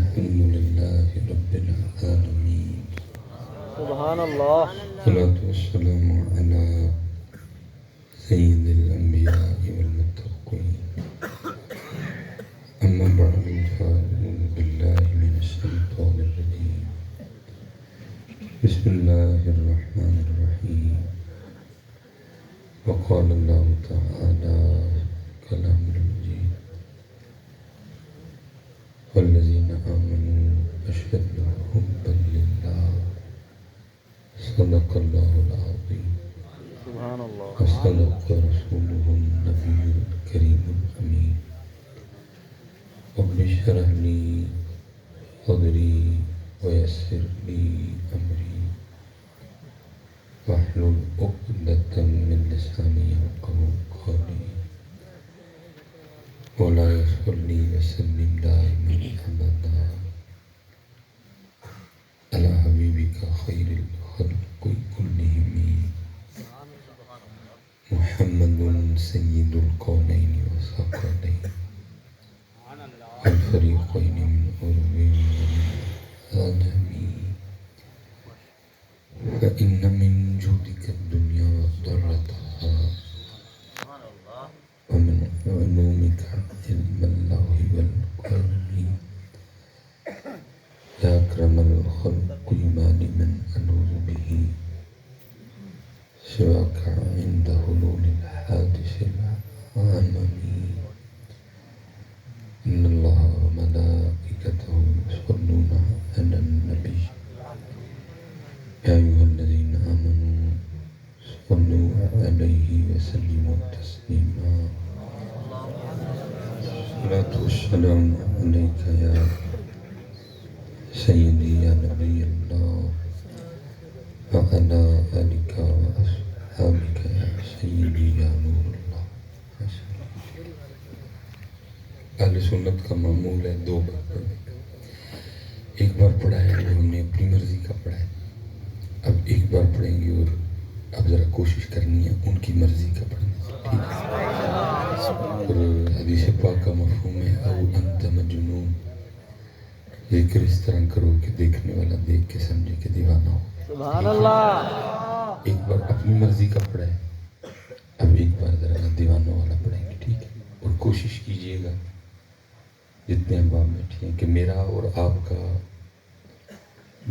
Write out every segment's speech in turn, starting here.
الحمد لله رب العالمين سبحان اللہ. والصلاة والسلام على سيد الأنبياء والمتقين أما بعد فأعوذ بالله من الشيطان الرجيم بسم الله الرحمن الرحيم وقال الله تعالى كلام المجيد والذين آمنوا أشد حبا لله صدق الله العظيم سبحان اللہ. وصدق رسوله النبي الكريم الأمين رب اشرح لي صدري ويسر لي أمري واحلل عقدة من لساني يفقهوا قولي ولا يصلي وسلم دائما أبدا على حبيبك خير الخلق كلهم محمد سيد القولين والثقلين والفريقين من عرب ومن عجم فإن من جودك الدنيا وضرتها ومن علومك علم الله والقلم يا أكرم الخلق ما لمن ألوذ به سواك عند حلول الحادث العممي إن الله وملائكته يصلون على النبي يا أيها الذين آمنوا صلوا عليه وسلموا تسليما الصلاة والسلام عليك يا سيدي يا نبي الله وعلى آلك وأصحابك يا سيدي يا نور الله. اہل سنت کا معمول ہے دو بار پڑھنے کا. ایک بار پڑھا ہے جو ہم نے اپنی مرضی کا پڑھا ہے، اب ایک بار پڑھیں گے اور اب ذرا کوشش کرنی ہے ان کی مرضی کا پڑھنے کی، ٹھیک ہے؟ اور حدیث پاک کا مفہوم ہے او انت مجنون، ذکر اس طرح کرو کہ دیکھنے والا دیکھ کے سمجھے کہ دیوانہ ہو. سبحان اللہ. ایک بار اپنی مرضی کا پڑھا ہے، اب ایک بار ذرا دیوانوں والا پڑھیں گے، ٹھیک ہے؟ اور کوشش کیجئے گا جتنے احباب بیٹھے ہیں کہ میرا اور آپ کا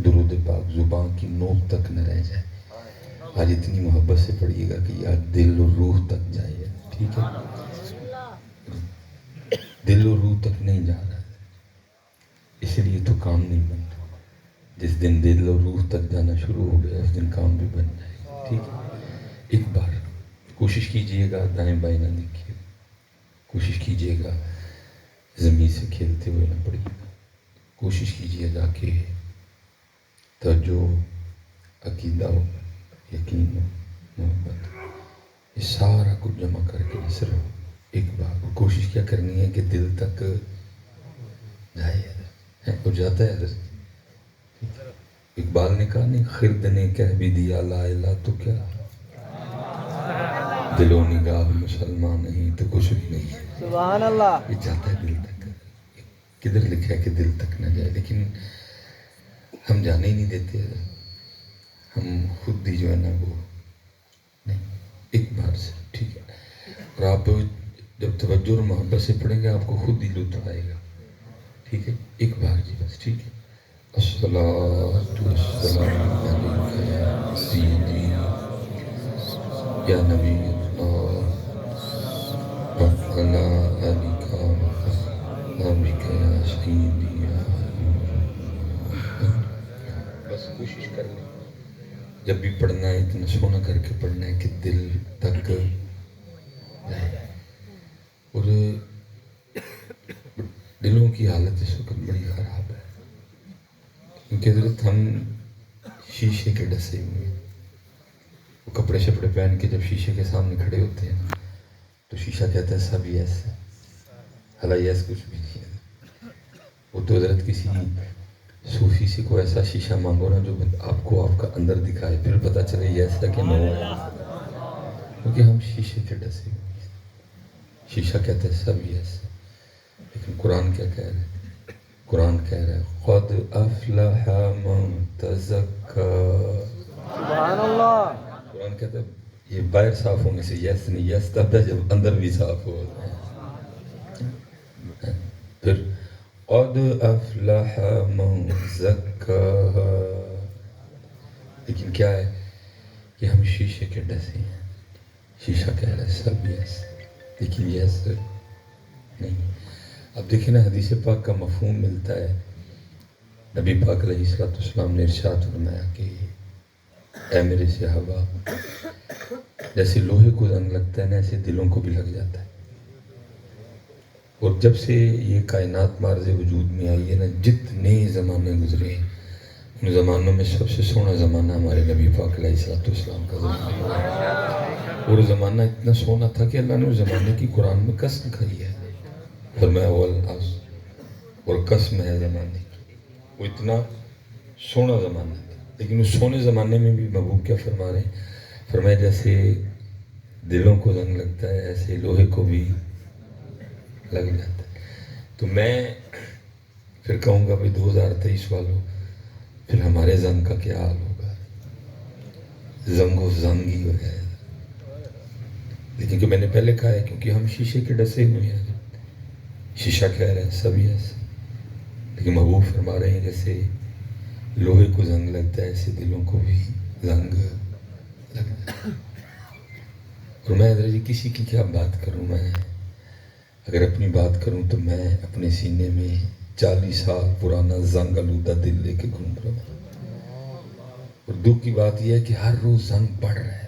درود پاک زبان کی نوک تک نہ رہ جائے. آج اتنی محبت سے پڑھیے گا کہ یاد دل و روح تک جائے، ٹھیک ہے؟ دل و روح تک نہیں جا رہا، اس لیے تو کام نہیں بن رہا. جس دن دل و روح تک جانا شروع ہو گیا اس دن کام بھی بن جائے گا، ٹھیک ہے؟ ایک بار کوشش کیجئے گا دائیں بائیں نہ دیکھیے، کوشش کیجئے گا زمین سے کھیلتے ہوئے نہ پڑھیے گا، کوشش کیجئے گا کہ توجہ، عقیدہ ہو، یقین ہو، محبت ہو، یہ سارا کچھ جمع کر کے نصر ہو. ایک بار کوشش کیا کرنی ہے کہ دل تک جائے، اور جاتا ہے حضرت. اقبال نے کہا نہیں، خرد نے کہہ بھی دیا لا الہ تو کیا، دل و نگاہ مسلمان نہیں تو کچھ بھی نہیں. سبحان اللہ. یہ جاتا ہے دل تک. کدھر لکھا ہے کہ دل تک نہ جائے، لیکن ہم جانے ہی نہیں دیتے. ہم خود بھی جو ہے نا وہ نہیں. ایک بار سے ٹھیک ہے، اور آپ جب توجہ اور محبت سے پڑھیں گے آپ کو خود ہی لطف آئے گا، ٹھیک ہے؟ ایک بار جی بس، ٹھیک ہے؟ الصلاۃ والسلام علیک یا سیدی یا نبی اللہ وعلی آلک وصحبک یا سیدی یا نور اللہ. بس کوشش کر لیں جب بھی پڑھنا ہے اتنا سونا کر کے پڑھنا ہے کہ دل تک جائے. اور دلوں کی حالت اس وقت بڑی خراب ہے کیونکہ حضرت ہم شیشے کے ڈسے ہوئے ہیں. وہ کپڑے شپڑے پہن کے جب شیشے کے سامنے کھڑے ہوتے ہیں تو شیشہ کہتا ہے سب یس ہے، حالانکہ یس کچھ بھی نہیں ہے. وہ تو حضرت کسی صوفی سے کوئی ایسا شیشہ مانگو نا جو آپ کو آپ کا اندر دکھائے، پھر پتہ چلے یس ہے کہ نو ہے. کیونکہ ہم شیشے کے ڈسے ہوئے ہیں. شیشہ کہتا ہے سب یس، لیکن قرآن کیا کہہ رہا ہے؟ قرآن کہہ رہا ہے افلح من تزکا. سبحان اللہ. قرآن کہتا ہے یہ باہر صاف ہونے سے یس نہیں، یس تب ہے جب اندر بھی صاف ہو. پھر قد افلح من زکاہا. لیکن کیا ہے کہ ہم شیشے کے ڈسے ہیں. شیشہ کہہ رہا ہے سب یس، لیکن یس نہیں. اب دیکھیں نا حدیث پاک کا مفہوم ملتا ہے. نبی پاک علیہ الصلوۃ والسلام نے ارشاد فرمایا کہ اے میرے صحابہ، جیسے لوہے کو زنگ لگتا ہے نا ایسے دلوں کو بھی لگ جاتا ہے. اور جب سے یہ کائنات مارز وجود میں آئی ہے نا، جتنے زمانے گزرے ہیں ان زمانوں میں سب سے سونا زمانہ ہمارے نبی پاک علیہ الصلوۃ والسلام کا زمانہ ہے. اور زمانہ اتنا سونا تھا کہ اللہ نے اس زمانے کی قرآن میں قسم کھائی ہے. فرمایا والعصر، اور قسم ہے زمانے کی. وہ اتنا سونا زمانہ تھا، لیکن اس سونے زمانے میں بھی محبوب کیا فرما رہے ہیں؟ فرمایا جیسے دلوں کو زنگ لگتا ہے ایسے لوہے کو بھی لگ جاتا ہے. تو میں پھر کہوں گا بھائی 2023 والوں، پھر ہمارے زنگ کا کیا حال ہوگا؟ زنگ و زنگ ہی ہو جائے. لیکن کہ میں نے پہلے کہا ہے کیونکہ ہم شیشے کے ڈسے ہوئے ہیں. شیشہ کہہ رہے ہیں سب یس، لیکن محبوب فرما رہے ہیں جیسے لوہے کو زنگ لگتا ہے ایسے دلوں کو بھی زنگ لگتا ہے. اور میں حضرت جی کسی کی کیا بات کروں؟ میں اگر اپنی بات کروں تو میں اپنے سینے میں 40 سال پرانا زنگ آلودہ دل لے کے گھوم رہا ہوں. اور دکھ کی بات یہ ہے کہ ہر روز زنگ بڑھ رہا ہے،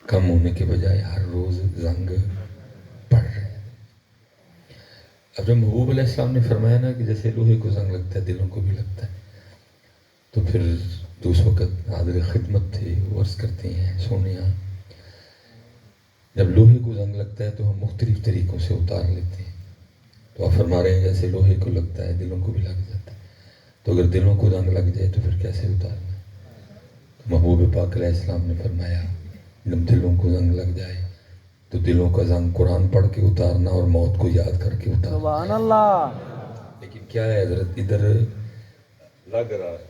کم ہونے کے بجائے ہر روز زنگ بڑھ رہا ہے. اب جب محبوب علیہ السلام نے فرمایا نا کہ جیسے لوہے کو زنگ لگتا ہے دلوں کو بھی لگتا ہے، تو پھر تو اس وقت حاضر خدمت تھے، وہ عرض کرتے ہیں سونیا جب لوہے کو زنگ لگتا ہے تو ہم مختلف طریقوں سے اتار لیتے ہیں. تو آپ فرما رہے ہیں جیسے لوہے کو لگتا ہے دلوں کو بھی لگ جاتا ہے، تو اگر دلوں کو زنگ لگ جائے تو پھر کیسے اتارنا؟ تو محبوب پاک علیہ السلام نے فرمایا جب دلوں کو زنگ لگ جائے تو دلوں کا زنگ قرآن پڑھ کے اتارنا اور موت کو یاد کر کے اتارنا. سبحان اللہ. لیکن کیا ہے حضرت، ادھر لگ رہا ہے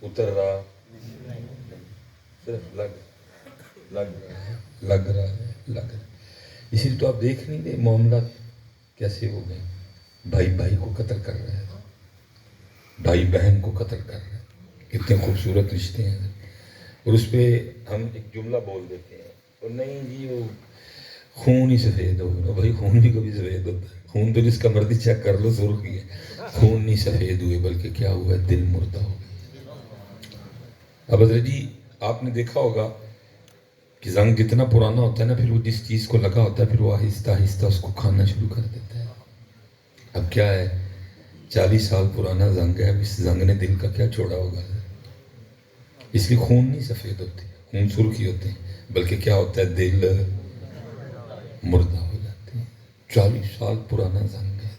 اتر رہا، صرف لگ رہا ہے لگ رہا ہے. اسی لیے تو آپ دیکھ نہیں رہے معاملات کیسے ہو گئے. بھائی بھائی کو قتل کر رہا ہے، بھائی بہن کو قتل کر رہا ہے. کتنے خوبصورت رشتے ہیں. اور اس پہ ہم ایک جملہ بول دیتے ہیں اور نہیں جی وہ خون ہی سفید ہوگا. بھائی خون بھی کبھی سفید ہوتا ہے؟ خون تو جس کا مرضی چیک کر لو سرخ ہی ہے. خون نہیں سفید ہوئے بلکہ کیا ہوا ہے؟ دل مردہ ہو گیا. اب حضرت جی آپ نے دیکھا ہوگا کہ زنگ جتنا پرانا ہوتا ہے نا پھر وہ جس چیز کو لگا ہوتا ہے پھر وہ آہستہ آہستہ اس کو کھانا شروع کر دیتا ہے. اب کیا ہے 40 سال پرانا زنگ ہے، اب اس زنگ نے دل کا کیا چھوڑا ہوگا؟ اس لیے خون نہیں سفید ہوتے، خون سرخ ہی ہوتے ہیں، بلکہ کیا ہوتا ہے دل مردہ ہو جاتے ہیں. 40 سال پرانا زنگ ہے،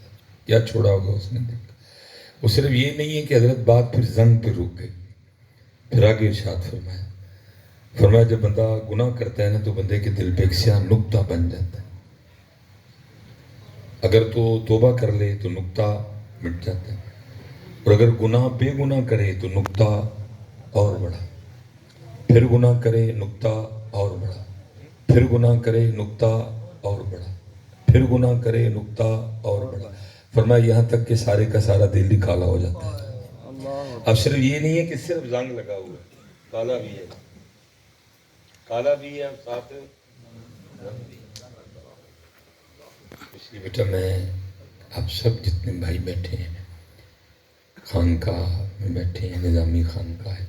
کیا چھوڑا ہوگا اس نے دل کا. وہ صرف یہ نہیں ہے کہ حضرت بات پھر زنگ پہ رک گئی. پھر آگے ارشاد فرمایا جب بندہ گناہ کرتا ہے نا تو بندے کے دل پہ ایک سیاہ نقطہ بن جاتا ہے. اگر تو توبہ کر لے تو نقطہ مٹ جاتا ہے، اور اگر گناہ بے گناہ کرے تو نقطہ اور بڑھا، پھر گناہ کرے نقطہ اور بڑھا، پھر گناہ کرے نقطہ اور بڑھا، پھر گناہ کرے نقطہ اور بڑھا. فرمایا یہاں تک کہ سارے کا سارا دل ہی کالا ہو جاتا ہے. اب صرف یہ نہیں ہے کہ صرف زنگ لگا ہوا ہے، کالا بھی ہے، کالا بھی ہے اور ساتھ زنگ بھی ہے. اس لیے بیٹا میں آپ سب جتنے بھائی بیٹھے ہیں خانقاہ میں بیٹھے ہیں، نظامی خانقاہ ہے،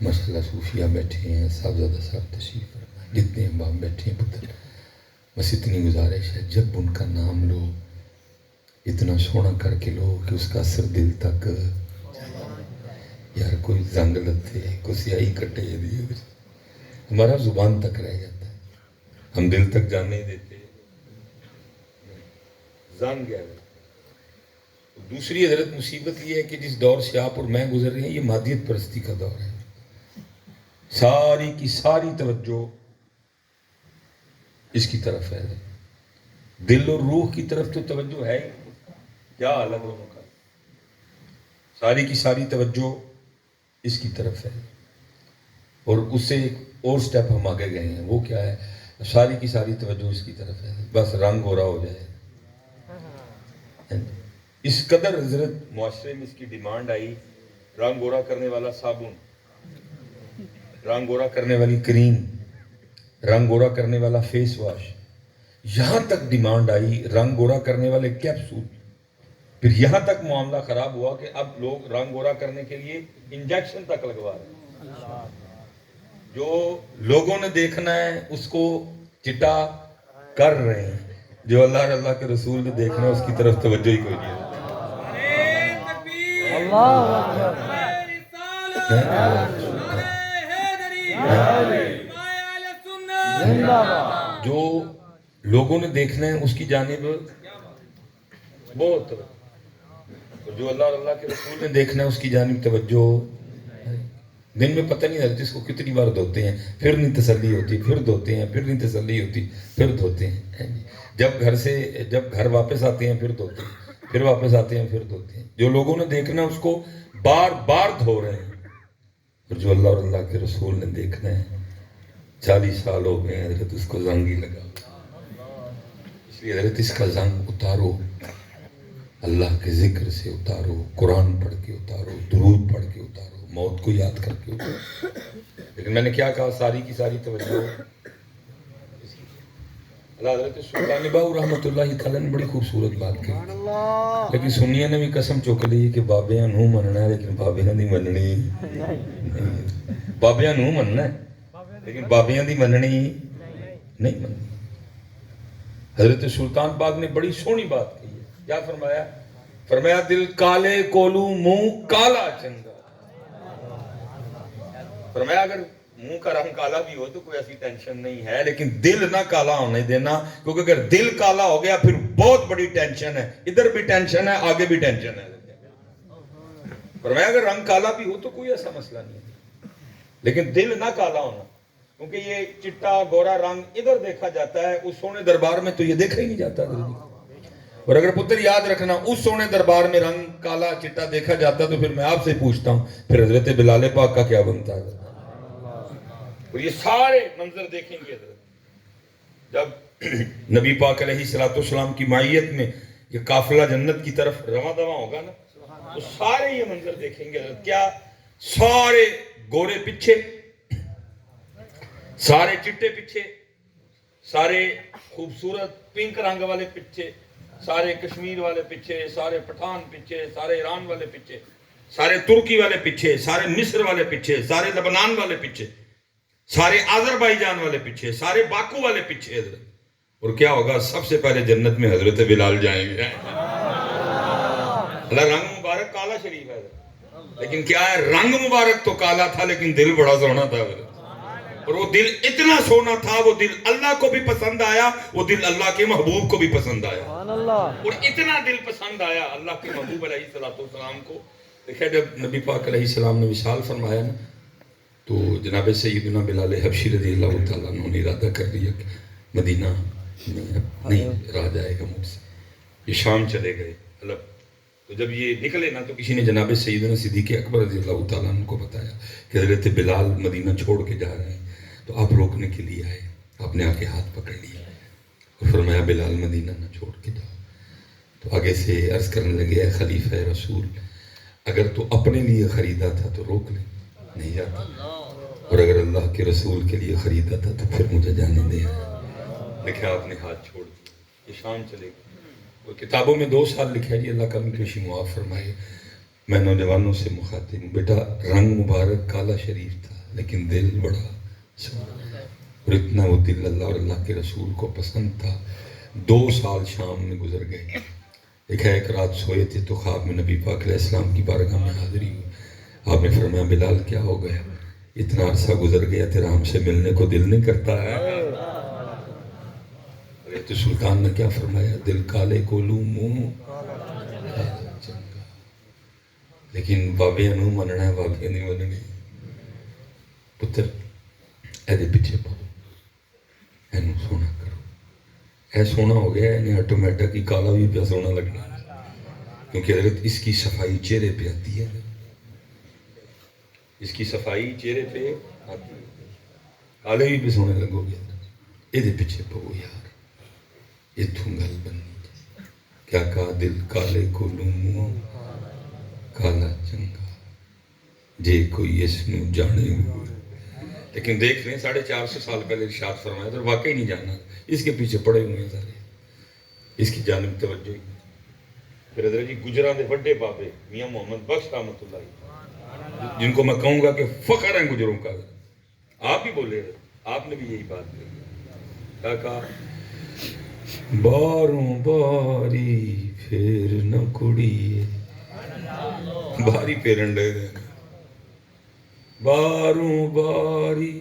مسئلہ صوفیہ بیٹھے ہیں، صاحبزادہ صاحب تشریف فرمائیں، جتنے باپ بیٹھے ہیں پتر، بس اتنی گزارش ہے جب ان کا نام لو اتنا سونا کر کے لو کہ اس کا اثر دل تک. یار کوئی زنگ لتے کوئی سیاہی کٹے دیے ہمارا زبان تک رہ جاتا ہے، ہم دل تک جانے دیتے. زنگ ہے. دوسری حضرت مصیبت یہ ہے کہ جس دور سے آپ اور میں گزر رہے ہیں یہ مادیت پرستی کا دور ہے. ساری کی ساری توجہ اس کی طرف ہے، دل اور روح کی طرف تو توجہ ہے ہی. کیا حال ہے دونوں کا؟ ساری کی ساری توجہ اس کی طرف ہے، اور اس سے ایک اور سٹیپ ہم آگے گئے ہیں، وہ کیا ہے؟ ساری کی ساری توجہ اس کی طرف ہے، بس رنگ گورا ہو جائے۔ اس قدر حضرت معاشرے میں اس کی ڈیمانڈ آئی، رنگ گورا کرنے والا صابن، رنگ گورا کرنے والی کریم، رنگ گورا کرنے والا فیس واش، یہاں تک ڈیمانڈ آئی رنگ گورا کرنے والے کیپسول۔ پھر یہاں تک معاملہ خراب ہوا کہ اب لوگ رنگ گورا کرنے کے لیے انجیکشن تک لگوا رہے ہیں۔ جو لوگوں نے دیکھنا ہے اس کو چٹا کر رہے ہیں، جو اللہ کے رسول نے دیکھنا ہے اس کی طرف توجہ ہی کوئی نہیں ہے۔ اللہ اکبر۔ زندہ باد۔ جو لوگوں نے دیکھنا ہے اس کی جانب بہت، اور جو اللہ کے رسول نے دیکھنا ہے اس کی جانب توجہ۔ دن میں پتہ نہیں لگتا اس کو کتنی بار دھوتے ہیں، پھر نہیں تسلی ہوتی، پھر دھوتے ہیں، پھر نہیں تسلی ہوتی، پھر دھوتے ہیں۔ جب گھر واپس آتے ہیں پھر دھوتے ہیں، پھر واپس آتے ہیں پھر دھوتے ہیں۔ جو لوگوں نے دیکھنا ہے اس کو بار بار دھو رہے ہیں، اور جو اللہ کے رسول نے دیکھنا ہے 40 سال ہو گئے ہیں حضرت اس کو زنگ ہی لگا۔ اس لیے حضرت اس کا زنگ اتارو، اللہ کے ذکر سے اتارو، قرآن پڑھ کے اتارو، درود پڑھ کے اتارو، موت کو یاد کر کے اتارو۔ لیکن میں نے کیا کہا؟ ساری کی ساری توجہ اللہ حضرت سلطان باہو رحمۃ اللہ تعالیٰ نے بڑی خوبصورت بات کہی، لیکن سنیاں نے بھی قسم چک لی کہ بابیاں نو مننا ہے لیکن بابیاں نہیں مننی، بابیاں نو مننا ہے لیکن بابیاں دی مننی نہیں مننی۔ حضرت سلطان باغ نے بڑی سونی بات کہی ہے، کیا فرمایا؟ فرمایا دل کالے کولو منہ کالا چنگا۔ فرمایا اگر منہ کا رنگ کالا بھی ہو تو کوئی ایسی ٹینشن نہیں ہے، لیکن دل نہ کالا ہونے دینا، کیونکہ اگر دل کالا ہو گیا پھر بہت بڑی ٹینشن ہے، ادھر بھی ٹینشن ہے، آگے بھی ٹینشن ہے۔ فرمایا اگر رنگ کالا بھی ہو تو کوئی ایسا مسئلہ نہیں ہے، لیکن دل نہ کالا ہونا، کیونکہ یہ چٹا گورا رنگ ادھر دیکھا جاتا ہے، اس سونے دربار میں تو یہ دیکھا ہی نہیں جاتا۔ اور اگر پتر یاد رکھنا اس سونے دربار میں رنگ کالا چٹا دیکھا جاتا تو پھر میں آپ سے پوچھتا ہوں پھر حضرت بلال پاک کا کیا بنتا ہے؟ اور یہ سارے منظر دیکھیں گے حضرت جب نبی پاک علیہ السلام کی معیت میں یہ قافلہ جنت کی طرف رواں دواں ہوگا نا، تو سارے یہ منظر دیکھیں گے حضرت۔ کیا؟ سارے گورے پیچھے، سارے چٹے پیچھے، سارے خوبصورت پنک رنگ والے پیچھے، سارے کشمیر والے پیچھے، سارے پٹھان پیچھے، سارے ایران والے پیچھے، سارے ترکی والے پیچھے، سارے مصر والے پیچھے، سارے لبنان والے پیچھے، سارے آذربائیجان والے پیچھے، سارے باکو والے پیچھے حضرت۔ اور کیا ہوگا؟ سب سے پہلے جنت میں حضرت بلال جائیں گے۔ اللہ رنگ مبارک کالا شریف ہے حضرت، لیکن کیا ہے؟ رنگ مبارک تو کالا تھا لیکن دل بڑا سونا تھا حضرت۔ اور وہ دل اتنا سونا تھا، وہ دل اللہ کو بھی پسند آیا، وہ دل اللہ کے محبوب کو بھی پسند آیا، اور اتنا دل پسند آیا اللہ کے محبوب علیہ السلام کو۔ دیکھیں جب نبی پاک علیہ السلام نے وصال فرمایا نا، تو جناب سیدنا بلال حبشی رضی اللہ تعالیٰ عنہ نے ارادہ کر لیا کہ مدینہ نہیں رہ جائے گا مجھ سے، یہ شام چلے گئے حلب۔ تو جب یہ نکلے نا تو کسی نے جناب سیدنا صدیق اکبر رضی اللہ تعالیٰ عنہ کو بتایا کہ حضرت بلال مدینہ چھوڑ کے جا رہے ہیں، تو آپ روکنے کے لیے آئے، آپ نے آ کے ہاتھ پکڑ لیا اور فرمایا بلال مدینہ نہ چھوڑ کے جاؤ۔ تو آگے سے عرض کرنے لگے اے خلیفہ رسول، اگر تو اپنے لیے خریدا تھا تو روک لے، نہیں جاتا، اور اگر اللہ کے رسول کے لیے خریدا تھا تو پھر مجھے جانے دے۔ دیکھیں آپ نے ہاتھ چھوڑ دیا، یہ شام چلے گی۔ وہ کتابوں میں 2 سال لکھا ہے جی، اللہ کا کشی معاف فرمائے۔ میں نوجوانوں سے مخاطب ہوں، بیٹا رنگ مبارک کالا شریف تھا لیکن دل بڑا سونا، اور اتنا وہ دل اللہ اور اللہ کے رسول کو پسند تھا۔ 2 سال شام میں گزر گئے۔ دیکھا ایک رات سوئے تھے تو خواب میں نبی پاک علیہ السلام کی بارگاہ میں حاضری ہوئی۔ آپ نے فرمایا بلال کیا ہو گیا؟ اتنا عرصہ گزر گیا تیرا ہم سے ملنے کو دل نہیں کرتا ہے؟ تو سلطان نے کیا فرمایا؟ دل کالے کولو منہ کالا چنگا، لیکن بابے نو مننا ہے، بابے نہیں مننی۔ پتر ایدے پیچھے پاؤ، اینو سونا کرو، اے سونا ہو گیا، انہیں آٹومیٹک ہی کالا بھی پیا سونا لگنا، کیونکہ حضرت اس کی صفائی چہرے پہ آتی ہے، اس کی صفائی چہرے پہ آتی ہے. کالے بھی سونے لگو گے یہ پیچھے پو یار اتوں گل بنی کیا کہا دل کالے کو لوں کالا چنگا جے کوئی اس نو جانے ہوئے. لیکن دیکھ رہے ہیں 450 سال پہلے ارشاد فرمایا تو واقعی نہیں جانا، اس کے پیچھے پڑے ہوئے ہیں سارے، اس کی جانب توجہ ہی. پھر حضرت جی گجراں دے بڑے بابے میاں محمد بخش رحمۃ اللہ جن کو میں کہوں گا کہ فخر ہیں گجروں کا، آپ بھی بولے آپ نے بھی یہی بات کہی. کیا کہا؟ باروں باری پھر نہ کڑیے باری پھیرن ڈے باروں باری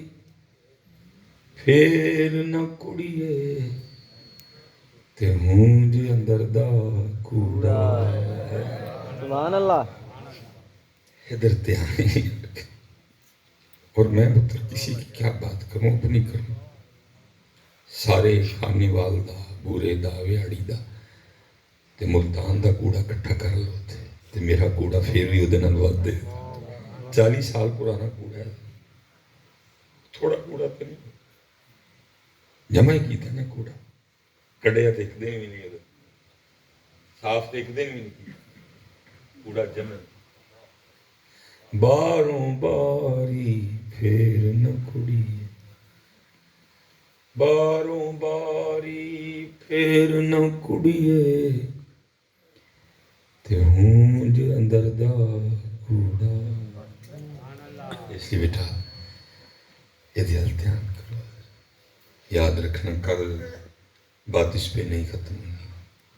پھر نہ کڑیے تے ہوں جی اندر دا کوڑا. سبحان اللہ. ادھر دھیان نہیں رکھے. اور میں پتر کسی کی کیا بات کروں اپنی کروں، سارے خانی والدہ بورے دا ویاڑی دا تے ملتان دا کوڑا کٹھا کر لو تے میرا کوڑا پھر بھی ادھے نال ود دے. 40 سال پرانا کوڑا ہے، تھوڑا کوڑا تو نہیں جمع ہی کیتا نا کوڑا، کڈیا تو ایک دن بھی نہیں ادھر صاف تو ایک دن بھی نہیں کیا کوڑا جمع. باروں باری پھر نہ کڑیے باروں باری پھر نہ کڑیے تے ہوں جو اندر دا کوڑا. اس لیے بیٹا یہ دل دھیان کرو، یاد رکھنا کل بات اس پہ نہیں ختم ہوئی،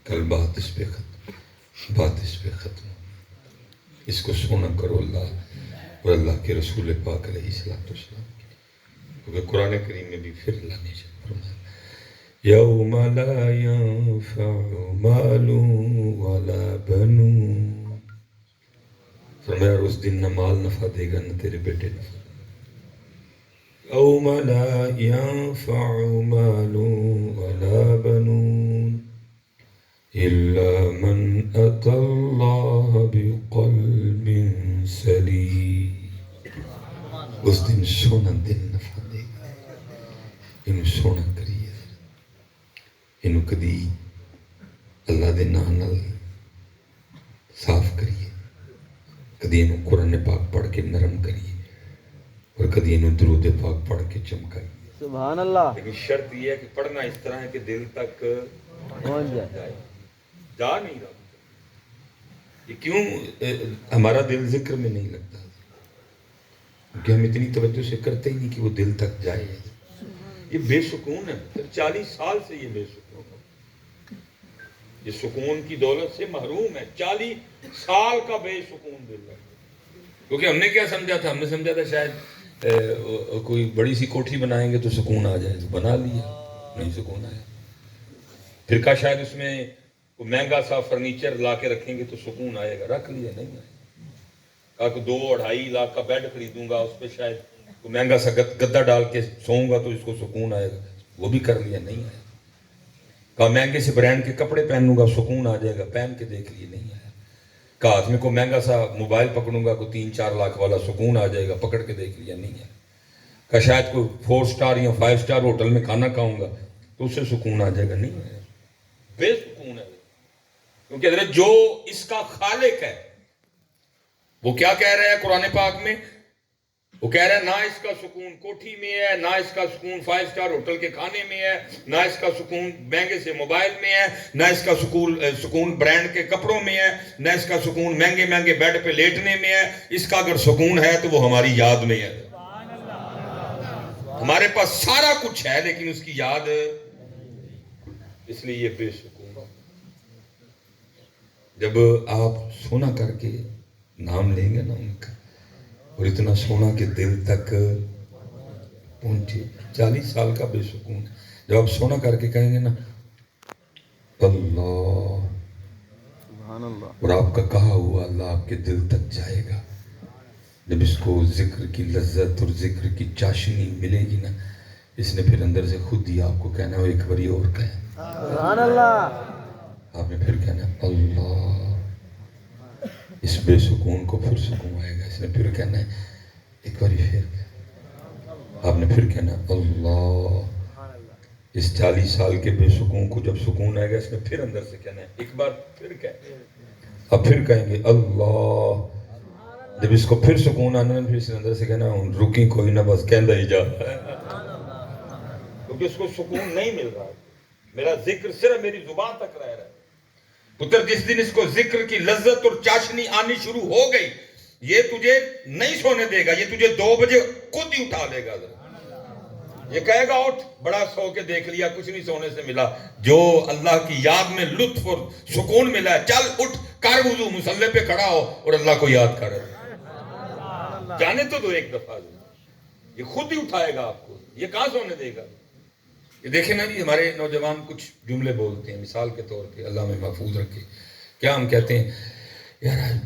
کل بات اس پہ ختم، بات اس پہ ختم. اس کو سونا کرو اللہ اور اللہ کے رسول پاک علیہ السلام کی، کیونکہ قرآن کریم میں بھی پھر اللہ نے فرمایا یوم لا ينفع مال ولا بنون. فرمایا اس دن نہ مال نفع دے گا نہ تیرے بیٹے نفع. یوم لا ينفع مال ولا بنون إلا من أتى الله بقلب سليم. اس دن سونا دل نفع دے گا. انہوں سونا کریے، انہوں کدی اللہ دے نام نال صاف کریے، کدی انہوں قرآن پاک پڑھ کے نرم کریے اور کدی انہوں درود پاک پڑھ کے چمکائیے. سبحان اللہ. لیکن شرط یہ ہے کہ پڑھنا اس طرح ہے کہ دل تک پہنچ جائے. جا نہیں رہا. یہ کیوں ہمارا دل ذکر میں نہیں لگتا؟ کیونکہ ہم اتنی توجہ سے کرتے ہی نہیں کہ وہ دل تک جائے. یہ بے سکون ہے، 40 سال سے یہ بے سکون ہے، یہ سکون کی دولت سے محروم ہے. 40 سال کا بے سکون دل ہے. کیونکہ ہم نے کیا سمجھا تھا؟ ہم نے سمجھا تھا شاید کوئی بڑی سی کوٹھی بنائیں گے تو سکون آ جائے. بنا لیا نہیں سکون آیا. پھر کہا شاید اس میں کوئی مہنگا سا فرنیچر لا کے رکھیں گے تو سکون آئے گا. رکھ لیا نہیں آئے. کہا کہ 2-2.5 لاکھ کا بیڈ خریدوں گا، اس پہ شاید کوئی مہنگا سا گدا ڈال کے سوؤں گا تو اس کو سکون آئے گا. وہ بھی کر لیا نہیں آیا. کہا مہنگے سے برانڈ کے کپڑے پہنوں گا سکون آ جائے گا. پہن کے دیکھ لیے نہیں آیا. کہا ہاتھ میں کوئی مہنگا سا موبائل پکڑوں گا کوئی 3-4 لاکھ والا سکون آ جائے گا. پکڑ کے دیکھ لیا نہیں آیا. کہا شاید کوئی 4 سٹار یا 5 سٹار ہوٹل میں کھانا کھاؤں گا تو اس سے سکون آ جائے گا. نہیں آیا. بے سکون ہے. کیونکہ حضرت جو اس کا خالق ہے وہ کیا کہہ رہے ہیں قرآن پاک میں؟ وہ کہہ رہے ہیں نہ اس کا سکون کوٹھی میں ہے، نہ اس کا سکون 5 سٹار ہوٹل کے کھانے میں ہے، نہ اس کا سکون مہنگے سے موبائل میں ہے، نہ اس کا سکون برانڈ کے کپڑوں میں ہے، نہ اس کا سکون مہنگے بیڈ پہ لیٹنے میں ہے. اس کا اگر سکون ہے تو وہ ہماری یاد میں ہے. ہمارے پاس سارا کچھ ہے لیکن اس کی یاد، اس لیے یہ بے سکون. جب آپ سونا کر کے نام لیں گے نا ان کا اور اتنا سونا کہ دل تک پہنچے. 40 سال کا بے سکون. جب آپ سونا کر کے کہیں گے نا اللہ سبحان اللہ، اور آپ کا کہا ہوا اللہ آپ کے دل تک جائے گا. جب اس کو ذکر کی لذت اور ذکر کی چاشنی ملے گی نا، اس نے پھر اندر سے خود ہی آپ کو کہنا ہے ایک باری اور کہیں سبحان اللہ. آپ نے پھر کہنا اللہ اس بے سکون کو پھر سکون آئے گا. اس نے پھر کہنا ہے ایک بار پھر آپ نے پھر کہنا اللہ. اس 40 سال کے بے سکون کو جب سکون آئے گا اس نے پھر اندر سے کہنا ہے ایک بار پھر اب پھر کہیں گے اللہ. جب اس کو پھر سکون آنا ہے پھر اس نے اندر سے کہنا رکی کوئی نہ بس کہندہ ہی جا. کیونکہ اس کو سکون نہیں مل رہا. میرا ذکر صرف میری زبان تک رہ رہا ہے. پتر جس دن اس کو ذکر کی لذت اور چاشنی آنی شروع ہو گئی یہ تجھے نہیں سونے دے گا. یہ تجھے 2 بجے خود ہی اٹھا لے گا. یہ کہے گا اٹھ بڑا سو کے دیکھ لیا کچھ نہیں سونے سے ملا. جو اللہ کی یاد میں لطف اور سکون ملا ہے چل اٹھ کر وضو مصلی پہ کھڑا ہو اور اللہ کو یاد کر. جانے تو دو ایک دفعہ. یہ خود ہی اٹھائے گا آپ کو. یہ کہاں سونے دے گا. یہ دیکھیں نا جی ہمارے نوجوان کچھ جملے بولتے ہیں مثال کے طور پہ اللہ میں محفوظ رکھے. کیا ہم کہتے ہیں یار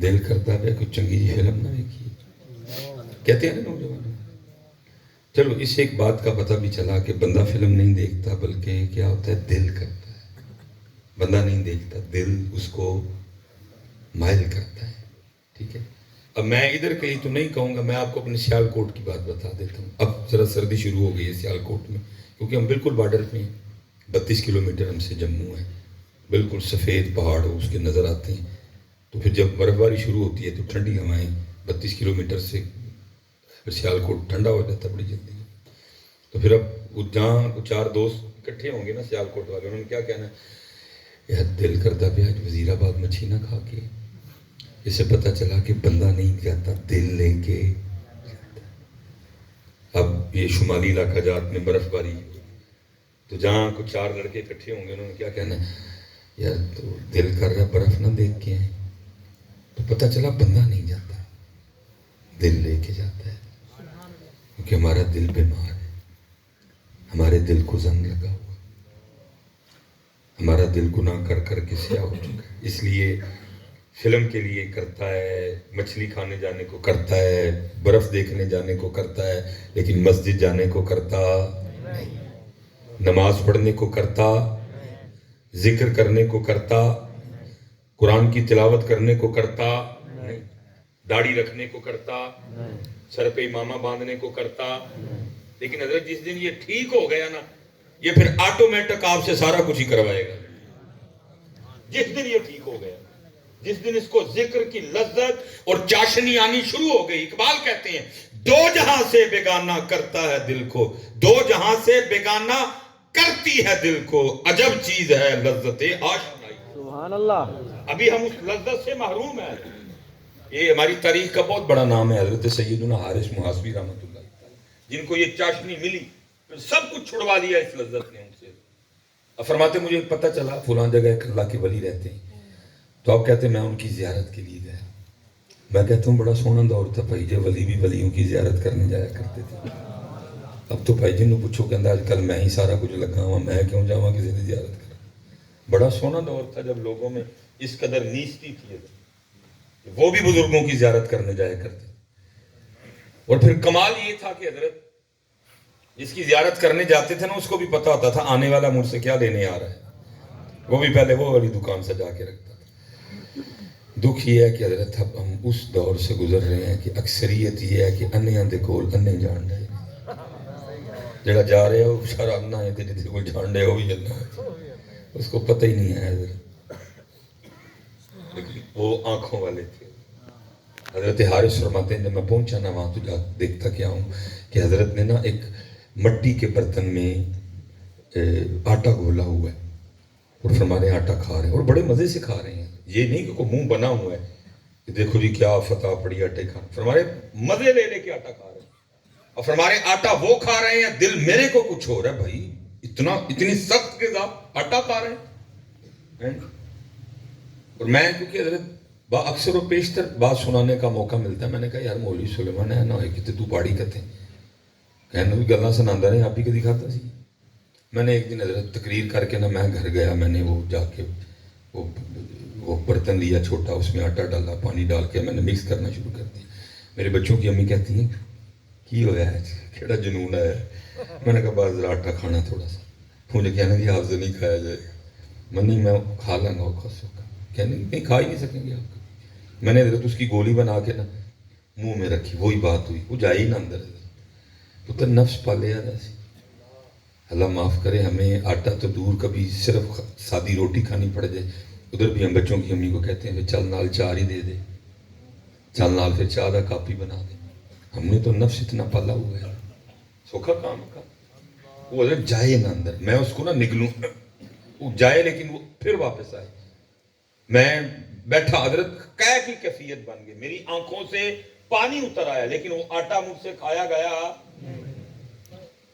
دل کرتا ہے کوئی چنگی جی فلم نہ دیکھیے کہتے ہیں نا نوجوان. چلو اس ایک بات کا پتہ بھی چلا کہ بندہ فلم نہیں دیکھتا بلکہ کیا ہوتا ہے دل کرتا ہے. بندہ نہیں دیکھتا دل اس کو مائل کرتا ہے. ٹھیک ہے. اب میں ادھر کہیں تو نہیں کہوں گا. میں آپ کو اپنے سیال کوٹ کی بات بتا دیتا ہوں. اب ذرا سردی شروع ہو گئی ہے سیال کوٹ میں کیونکہ ہم بالکل بارڈر پہ ہیں. 32 کلومیٹر ہم سے جموں ہے. بالکل سفید پہاڑ اس کے نظر آتے ہیں. تو پھر جب برف باری شروع ہوتی ہے تو ٹھنڈی ہوائیں 32 کلومیٹر سے پھر سیال کوٹ ٹھنڈا ہو جاتا ہے بڑی جلدی. تو پھر اب جہاں 4 دوست اکٹھے ہوں گے نا سیال کوٹ والے انہوں نے کیا کہنا ہے یار دل کرتا پہ آج وزیر آباد مچھی نہ کھا کے. اسے پتہ چلا کہ بندہ نہیں جاتا دل لے کے جاتا. اب یہ شمالی علاقہ جات میں برف باری تو جہاں 4 لڑکے اکٹھے ہوں گے انہوں نے کیا کہنا ہے یار تو دل کر رہا برف نہ دیکھ کے آئے. تو پتہ چلا بندہ نہیں جاتا دل لے کے جاتا ہے کیونکہ ہمارا دل بیمار ہے. ہمارے دل کو زنگ لگا ہوا. ہمارا دل گناہ کر کر کے سیاہ ہو چکا ہے. اس لیے فلم کے لیے کرتا ہے مچھلی کھانے جانے کو کرتا ہے برف دیکھنے جانے کو کرتا ہے لیکن مسجد جانے کو کرتا نہیں. نماز پڑھنے کو کرتا ذکر کرنے کو کرتا قرآن کی تلاوت کرنے کو کرتا نہیں. داڑھی رکھنے کو کرتا سر پہ امامہ باندھنے کو کرتا. لیکن حضرت جس دن یہ ٹھیک ہو گیا نا یہ پھر آٹومیٹک آپ سے سارا کچھ ہی کروائے گا. جس دن یہ ٹھیک ہو گیا جس دن اس کو ذکر کی لذت اور چاشنی آنی شروع ہو گئی. اقبال کہتے ہیں 2 جہاں سے بیگانہ کرتا ہے دل کو 2 جہاں سے بیگانہ کرتی ہے دل کو عجب چیز ہے لذت آشنائی. سبحان اللہ. ابھی ہم اس لذت سے محروم ہیں. یہ ہماری تاریخ کا بہت بڑا نام ہے حضرت سیدنا حارث محاسبی رحمۃ اللہ جن کو یہ چاشنی ملی سب کچھ چھڑوا لیا اس لذت نے ان سے. اب فرماتے مجھے پتہ چلا فلاں جگہ ایک اللہ کے ولی رہتے ہیں تو آپ کہتے ہیں میں ان کی زیارت کے لیے گیا. میں کہتا ہوں بڑا سونا دور تھا بھائی جی ولی بھی ولیوں کی زیارت کرنے جایا کرتے تھے. اب تو بھائی جن کو پوچھو کہ آج کل میں ہی سارا کچھ لگا ہوا میں کیوں جاؤں کسی نے زیارت کرا. بڑا سونا دور تھا جب لوگوں میں اس قدر نیستی تھی وہ بھی بزرگوں کی زیارت کرنے جایا کرتے. اور پھر کمال یہ تھا کہ حضرت جس کی زیارت کرنے جاتے تھے نا اس کو بھی پتا ہوتا تھا آنے والا مجھ سے کیا لینے آ رہا ہے. وہ بھی پہلے وہ والی دکان سجا کے رکھتا تھا. دکھ یہ ہے کہ حضرت اب ہم اس دور سے گزر رہے ہیں کہ اکثریت یہ ہے کہ انیاں دے کول انے جان رہے جڑا جا رہے ہو سارا انا ہے جہاں کوئی جان رہے ہو بھی اللہ ہے اس کو پتہ ہی نہیں ہے حضرت. لیکن وہ آنکھوں والے تھے. حضرت حارث فرماتے ہیں جب میں پہنچا نا وہاں تو جا دیکھتا کیا ہوں کہ حضرت نے نا ایک مٹی کے برتن میں آٹا گھولا ہوا ہے اور فرما رہے ہیں آٹا کھا رہے ہیں اور بڑے مزے سے کھا رہے ہیں. یہ نہیں کہ کوئی منہ بنا ہوا ہے کہ دیکھو جی کیا فتح پڑی آٹے کھا. فرما رہے مزے لے لے کے آٹا کھا رہے ہیں اور فرما رہے آٹا وہ کھا رہے ہیں دل میرے کو کچھ ہو رہا ہے بھائی اتنی سخت غذا آٹا کھا رہے ہیں. اور میں کیونکہ حضرت اکثر و بیشتر بات سنانے کا موقع ملتا ہے میں نے کہا یار مولوی سلیمان ہے نہ ہوئے کہ تو پاڑی کتے کہنے بھی گلاں سناندا رہے آپ بھی کدی کھاتا سی. میں نے ایک دن حضرت تقریر کر کے نا میں گھر گیا میں نے وہ جا کے وہ برتن لیا چھوٹا اس میں آٹا ڈالا پانی ڈال کے میں نے مکس کرنا شروع کر دیا. میرے بچوں کی امی کہتی ہیں کی ہوا ہے کیڑا جنون ہے. میں نے کہا بس ذرا آٹا کھانا تھوڑا سا. مجھے کہنا کہ آپ سے نہیں کھایا جائے گا. میں نہیں میں کھا لوں گا خاص کہنے نہیں کھا ہی نہیں سکیں گے آپ. میں نے حضرت اس کی گولی بنا کے نا منہ میں رکھی, وہی بات ہوئی, وہ جائے ہی نہ اندر. پتر نفس پالے آ رہا سی. اللہ معاف کرے, ہمیں آٹا تو دور, کبھی صرف سادی روٹی کھانی پڑ جائے, ادھر بھی ہم بچوں کی امی کو کہتے ہیں چل نال چار ہی دے دے, چل نال پھر چاہ کا کاپی بنا دے. ہم نے تو نفس اتنا پالا ہوا ہے, سوکھا کام کا. وہ حضرت جائے نہ اندر, میں اس کو نہ نکلوں, وہ جائے لیکن وہ پھر واپس آئے. میں بیٹھا, حضرت قے کی کیفیت بن گئی, میری آنکھوں سے پانی اتر آیا, لیکن وہ آٹا مجھ سے کھایا گیا.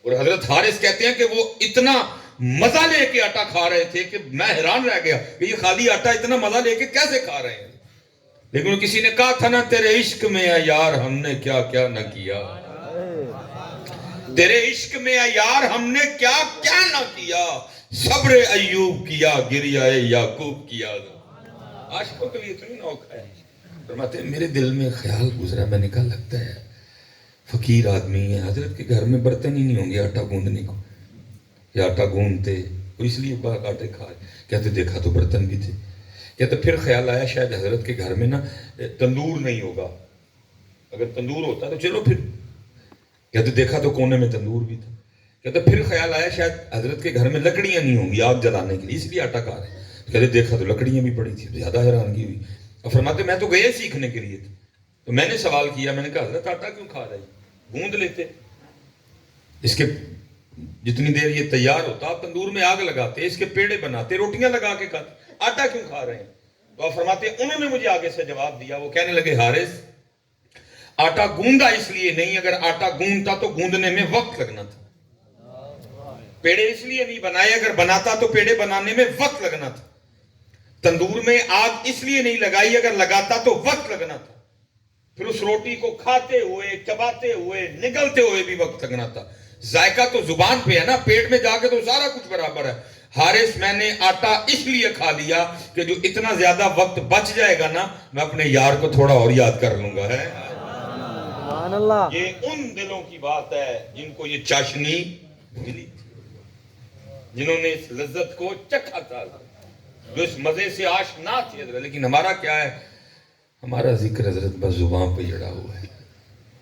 اور حضرت حارث کہتے ہیں کہ وہ اتنا مزہ لے کے آٹا کھا رہے تھے کہ میں حیران رہ گیا کہ یہ خالی آٹا اتنا مزہ لے کے کیسے کھا رہے ہیں. لیکن کسی نے کہا تھا نا, تیرے عشق میں ہے یار ہم نے کیا کیا نہ کیا, تیرے عشق میں ہے یار ہم نے کیا کیا نہ کیا, صبر ایوب کیا, گریہ یعقوب کیا. عاشقوں کے لیے اتنی نوکھا ہے. فرماتے ہیں میرے دل میں خیال گزرا, میں نے کہا لگتا ہے فقیر آدمی ہے, حضرت کے گھر میں برتن ہی نہیں ہوں گے آٹا گوندنے کو, یا آٹا گوندتے اور اس لیے آٹے کھائے. کہتے دیکھا تو برتن بھی تھے. کہتے پھر خیال آیا شاید حضرت کے گھر میں نا تندور نہیں ہوگا, اگر تندور ہوتا تو چلو پھر. کہتے دیکھا تو کونے میں تندور بھی تھا. کہتے پھر خیال آیا شاید حضرت کے گھر میں لکڑیاں نہیں ہوں گی آگ جلانے کے لیے, اس لیے آٹا کھا رہے ہیں. کہتے دیکھا تو لکڑیاں بھی پڑی تھی, زیادہ حیرانگی ہوئی. اور فرماتے میں تو گئے سیکھنے کے لیے تھے, تو میں نے سوال کیا, میں نے کہا حضرت آٹا کیوں کھا رہے ہیں, گوند لیتے, اس کے جتنی دیر یہ تیار ہوتا آپ تندور میں آگ لگاتے, اس کے پیڑے بناتے, روٹیاں لگا کے کھاتے, آٹا کیوں کھا رہے ہیں. تو آپ فرماتے ہیں انہوں نے مجھے آگے سے جواب دیا. وہ کہنے لگے حارث آٹا گوندا اس لیے نہیں, اگر آٹا گوندتا تو گوندنے میں وقت لگنا تھا. پیڑے اس لیے نہیں بنائے, اگر بناتا تو پیڑے بنانے میں وقت لگنا تھا. تندور میں آگ اس لیے نہیں لگائی, اگر لگاتا تو وقت لگنا تھا. پھر اس روٹی کو کھاتے ہوئے, چباتے ہوئے, نگلتے ہوئے بھی وقت لگنا تھا. ذائقہ تو زبان پہ ہے نا, پیٹ میں جا کے تو سارا کچھ برابر ہے. حارث میں نے آٹا اس لیے کھا لیا کہ جو اتنا زیادہ وقت بچ جائے گا نا, میں اپنے یار کو تھوڑا اور یاد کر لوں گا. ہے سبحان اللہ. یہ ان دلوں کی بات ہے جن کو یہ چاشنی ملی تھی, جنہوں نے اس لذت کو چکھا تھا, جو اس مزے سے آشنا تھے. لیکن ہمارا کیا ہے, ہمارا ذکر حضرت بس زبان پہ جڑا ہوا ہے,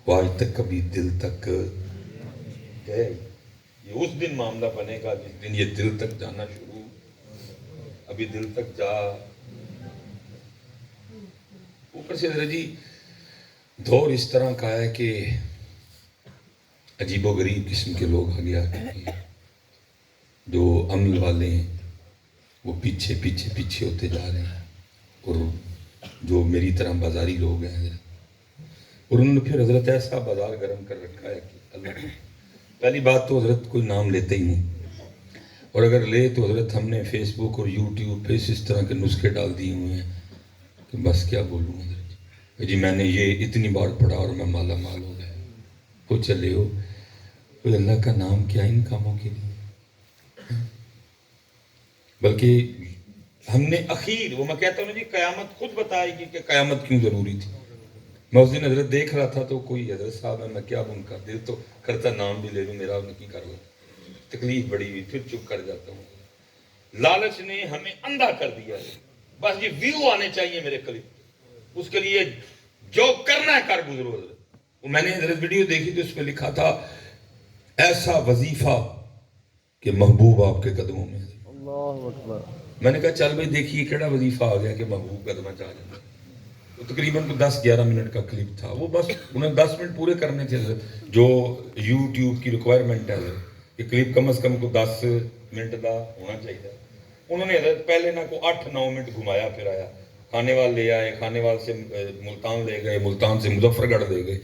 وہ آج تک کبھی دل تک گئے. یہ اس دن معاملہ بنے گا جس دن یہ دل تک جانا شروع, ابھی دل تک جا. اوپر سے حضرت جی دور اس طرح کا ہے کہ عجیب و غریب قسم کے لوگ آگے آ کے, جو عمل والے ہیں وہ پیچھے پیچھے پیچھے ہوتے جا رہے ہیں, اور جو میری طرح بازاری لوگ ہیں حضرت, اور انہوں نے پھر حضرت ایسا بازار گرم کر رکھا ہے کہ اللہ. پہلی بات تو حضرت کوئی نام لیتے ہی نہیں, اور اگر لے تو حضرت ہم نے فیس بک اور یوٹیوب پہ اس طرح کے نسخے ڈال دیے ہوئے ہیں کہ بس کیا بولوں حضرت جی, میں نے یہ اتنی بار پڑھا اور میں مالا مال ہو گیا. وہ چلے ہو, کوئی اللہ کا نام کیا ان کاموں کے لیے. بلکہ ہم نے اخیر, وہ میں کہتا ہوں جی قیامت خود بتائے گی کہ قیامت کیوں ضروری تھی. میں اس دن حضرت دیکھ رہا تھا تو کوئی حضرت صاحب ہے, میں کیا ان کا دل تو کرتا نام بھی لے لوں, میرا نکی کر لوں, تکلیف بڑی ہوئی, پھر چپ کر جاتا ہوں. لالچ نے ہمیں اندھا کر دیا ہے, بس یہ ویو آنے چاہیے میرے قریب, اس کے لیے جو کرنا ہے کر گزرو. حضرت وہ میں نے حضرت ویڈیو دیکھی تو اس پہ لکھا تھا ایسا وظیفہ کہ محبوب آپ کے قدموں میں. اللہ اکبر. میں نے کہا چل بھائی دیکھیے کیڑا وظیفہ آ گیا کہ محبوب قدمہ چاہ جائے. وہ تقریباً 10-11 منٹ کا کلپ تھا, وہ بس انہیں 10 منٹ پورے کرنے تھے حضرت, جو یوٹیوب کی ریکوائرمنٹ ہے حضرت, کہ کلپ کم از کم کو 10 منٹ کا ہونا چاہیے. انہوں نے حضرت پہلے نہ کو 8-9 منٹ گھمایا پھرایا, کھانے وال لے آئے, کھانے وال سے ملتان لے گئے, ملتان سے مظفر گڑھ لے گئے,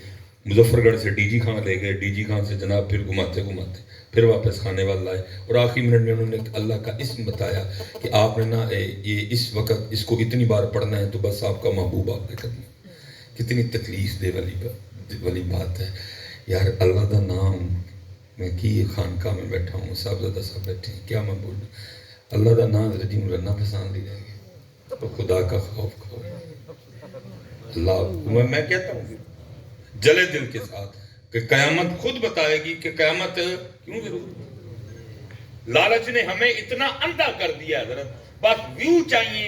مظفر گڑھ سے ڈی جی خان لے گئے, ڈی جی خان سے جناب پھر گھماتے گھماتے پھر واپس کھانے وال لائے, اور آخری منٹ میں انہوں نے اللہ کا اسم بتایا کہ آپ نے نا یہ اس وقت اس کو اتنی بار پڑھنا ہے تو بس آپ کا محبوب آپ کے قدم. کتنی تکلیف دے والی بات ہے یار. اللہ دا نام میں کی خانقاہ میں بیٹھا ہوں, صاحبزادہ صاحب بیٹھے ہیں, کیا میں بولوں. اللہ دا نام رجی مرنا پسند ہی رہ گیا, تو خدا کا خوف کھو. اللہ میں کہتا ہوں جلے دل کے ساتھ کہ قیامت خود بتائے گی کہ قیامت کیوں ضروری. لالچ نے ہمیں اتنا اندھا کر دیا حضرت, بس ویو چاہیے,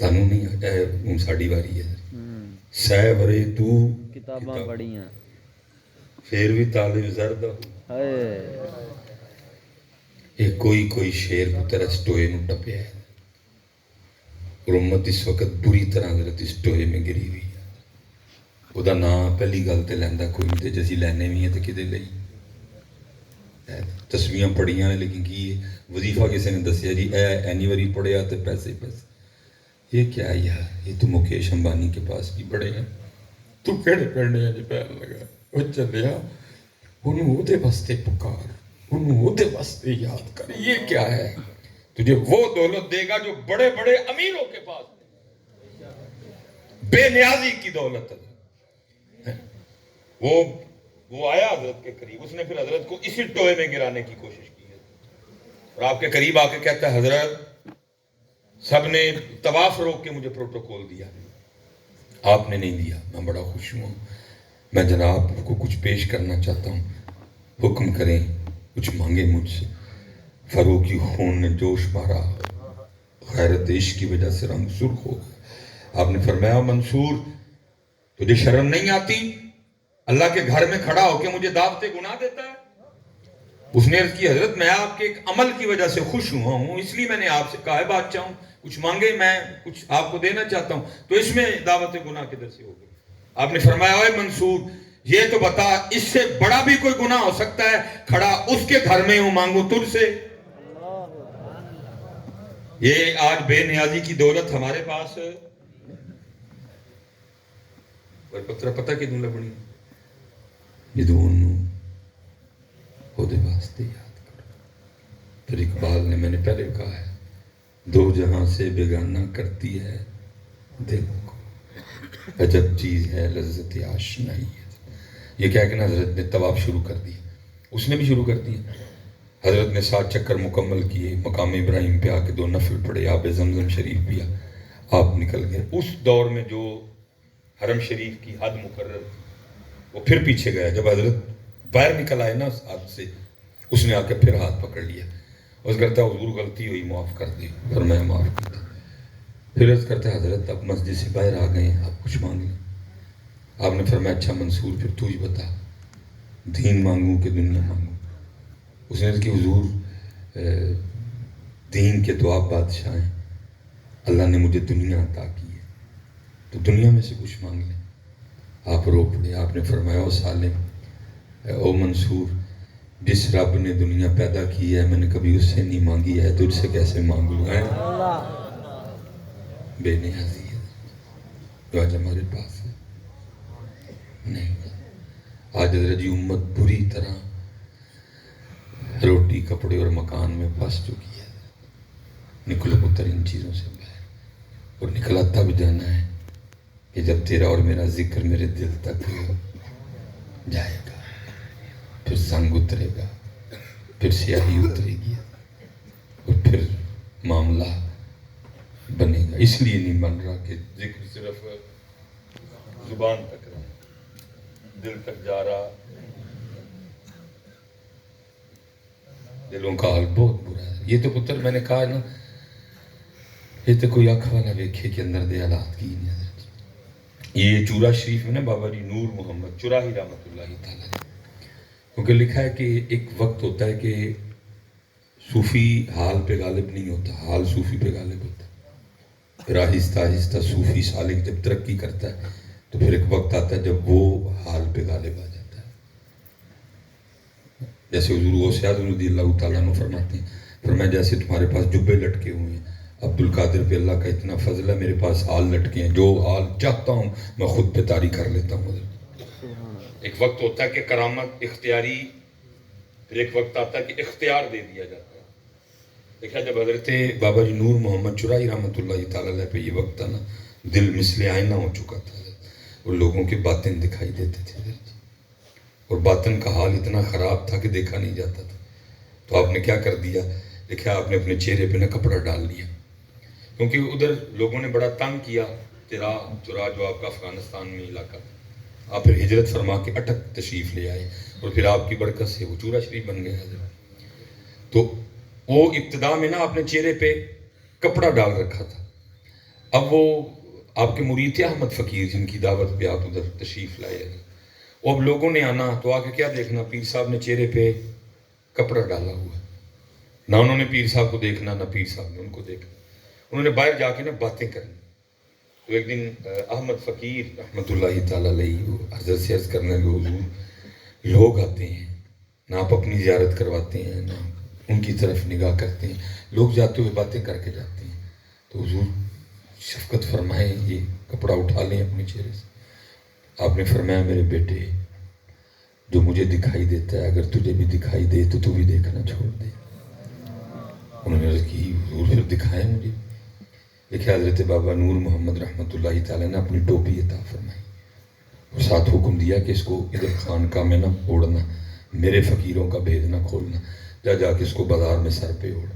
تانوں نہیں ہوں ساڑی واری ہے سہ ورے تو کتاباں پڑھیاں پھر بھی طالب زرد ہائے یہ کوئی شیر پتر اس ٹوئے نو ٹپیا ہے اور امت اس وقت بری طرح حضرت اس ٹوئے میں گری ہوئی ہے وہ دا نام پہلی گل تے لیندہ کوئی نہیں تے جیسی لینے بھی ہیں تے کدے لئی تسبیحاں پڑھیاں نے لیکن کی وظیفہ کسی نے دسیا جی اے اینیوری پڑھیا تے پیسے یہ کیا یار یہ تو مکیش امبانی کے پاس بھی بڑے ہیں تو کیڑے پڑھنے ہیں جی پیر لگا وہ چلیا انہوں وہ دے واسطے پکار انہوں وہ دے واسطے یاد کر یہ کیا ہے تجھے وہ دولت دے گا جو بڑے بڑے امیروں کے پاس بے نیازی کی دولت ہے وہ آیا حضرت کے قریب اس نے پھر حضرت کو اسی ٹوئے میں گرانے کی کوشش کی ہے اور آپ کے قریب آ کے کہتا ہے حضرت سب نے طواف روک کے مجھے پروٹوکول دیا آپ نے نہیں دیا میں بڑا خوش ہوں میں جناب کو کچھ پیش کرنا چاہتا ہوں حکم کریں کچھ مانگے مجھ سے فاروقی خون نے جوش مارا غیرت عشق کی وجہ سے رنگ سرخ ہو گیا آپ نے فرمایا منصور تجھے شرم نہیں آتی اللہ کے گھر میں کھڑا ہو کے مجھے دعوت گناہ دیتا ہے اس نے عرض کی حضرت میں آپ کے ایک عمل کی وجہ سے خوش ہوا ہوں اس لیے میں نے آپ سے کہا ہے بادشاہ ہوں کچھ مانگے میں کچھ آپ کو دینا چاہتا ہوں تو اس میں دعوت گناہ کدھر سے ہو گئی آپ نے فرمایا اے منصور یہ تو بتا اس سے بڑا بھی کوئی گناہ ہو سکتا ہے کھڑا اس کے گھر میں ہوں مانگو تجھ سے یہ آج بے نیازی کی دولت ہمارے پاس اور پتہ کہ دوں لبنی جدونوں خود واسطے یاد کرو پھر اقبال نے میں نے پہلے کہا ہے دو جہاں سے بیگانہ کرتی ہے دل کو عجب چیز ہے لذت آشنائی یہ کہہ کے نا حضرت نے طواف شروع کر دیا اس نے بھی شروع کر دیا حضرت نے 7 چکر مکمل کیے مقام ابراہیم پہ آ کے 2 نفل پڑھے آب زمزم شریف پیا آپ نکل گئے اس دور میں جو حرم شریف کی حد مقرر تھی وہ پھر پیچھے گیا جب حضرت باہر نکل آئے نا اس حد سے اس نے آ کے پھر ہاتھ پکڑ لیا اس کرتا حضور غلطی ہوئی معاف کر دی فرمایا معاف کر دی پھر عرض کرتا حضرت اب مسجد سے باہر آ گئے آپ کچھ مانگ لیں آپ نے فرمایا اچھا منصور پھر تو ہی بتا دین مانگوں کہ دنیا مانگوں اس نے عرض کی حضور دین کے تو آپ بادشاہ ہیں اللہ نے مجھے دنیا عطا کی ہے تو دنیا میں سے کچھ مانگ لیں آپ رو پڑے آپ نے فرمایا او سالم او منصور جس رب نے دنیا پیدا کی ہے میں نے کبھی اس سے نہیں مانگی ہے تجھ سے کیسے مانگ لوں ہے بے نیازی ہے جو آج ہمارے پاس ہے نہیں آج حضرت جی امت بری طرح روٹی کپڑے اور مکان میں پھنس چکی ہے نکلو پتر ان چیزوں سے باہر اور نکلا تب جانا ہے کہ جب تیرا اور میرا ذکر میرے دل تک جائے گا پھر سنگ اترے گا پھر سیاہی اترے گی اور پھر معاملہ بنے گا اس لیے نہیں بن رہا کہ ذکر صرف زبان تک رہا دل تک جا رہا دلوں کا حال بہت برا ہے یہ تو پتر میں نے کہا نا یہ تو کوئی آنکھ والا ویکھے کے اندر دے حالات کی نہیں حضرت یہ چورا شریف میں نا بابا جی نور محمد چراہی رحمت اللہ تعالیٰ کیونکہ لکھا ہے کہ ایک وقت ہوتا ہے کہ صوفی حال پہ غالب نہیں ہوتا حال صوفی پہ غالب ہوتا ہے پھر آہستہ آہستہ صوفی سالک جب ترقی کرتا ہے تو پھر ایک وقت آتا ہے جب وہ حال پہ غالب آ جاتا ہے جیسے حضور غوث اعظم رضی اللہ تعالیٰ عنہ فرماتے ہیں فرمایا جیسے تمہارے پاس جبے لٹکے ہوئے ہیں عبد القادر پہ اللہ کا اتنا فضل ہے میرے پاس حال لٹکے ہیں جو حال چاہتا ہوں میں خود پہ طاری کر لیتا ہوں ایک وقت ہوتا ہے کہ کرامت اختیاری پھر ایک وقت آتا ہے کہ اختیار دے دیا جاتا ہے دیکھا جب حضرت بابا جی نور محمد چرائی رحمت اللہ تعالیٰ علیہ پہ یہ وقت تھا نا دل مثل آئینہ ہو چکا تھا اور لوگوں کے باطن دکھائی دیتے تھے اور باطن کا حال اتنا خراب تھا کہ دیکھا نہیں جاتا تھا تو آپ نے کیا کر دیا دیکھا آپ نے اپنے چہرے پہ نا کپڑا ڈال لیا کیونکہ ادھر لوگوں نے بڑا تنگ کیا چرا جو آپ کا افغانستان میں علاقہ تھا آپ پھر ہجرت فرما کے اٹک تشریف لے آئے اور پھر آپ کی برکت سے وہ چورا شریف بن گئے تو وہ ابتدا میں نا اپنے چہرے پہ کپڑا ڈال رکھا تھا اب وہ آپ کے مرید تھے احمد فقیر جن کی دعوت پہ آپ ادھر تشریف لائے، وہ اب لوگوں نے آنا تو آ کے کیا دیکھنا، پیر صاحب نے چہرے پہ کپڑا ڈالا ہوا ہے، نہ انہوں نے پیر صاحب کو دیکھنا نہ پیر صاحب نے ان کو دیکھنا، انہوں نے باہر جا کے نا باتیں کرنی۔ تو ایک دن احمد فقیر رحمۃ اللہ تعالیٰ علیہ وہ حضرت سے عرض کرنے لگے، حضور لوگ آتے ہیں، نہ آپ اپنی زیارت کرواتے ہیں نہ ان کی طرف نگاہ کرتے ہیں، لوگ جاتے ہوئے باتیں کر کے جاتے ہیں، تو حضور شفقت فرمائیں یہ کپڑا اٹھا لیں اپنے چہرے سے۔ آپ نے فرمایا میرے بیٹے جو مجھے دکھائی دیتا ہے اگر تجھے بھی دکھائی دے تو تو بھی دیکھنا چھوڑ دے۔ انہوں نے عرض کی حضور پھر دکھائیں مجھے۔ دیکھیں حضرت بابا نور محمد رحمۃ اللہ تعالیٰ نے اپنی ٹوپی عطا فرمائی اور ساتھ حکم دیا کہ اس کو ادھر خانقاہ میں نہ اوڑھنا، میرے فقیروں کا بھید نہ کھولنا، جا جا کے اس کو بازار میں سر پہ اوڑھ۔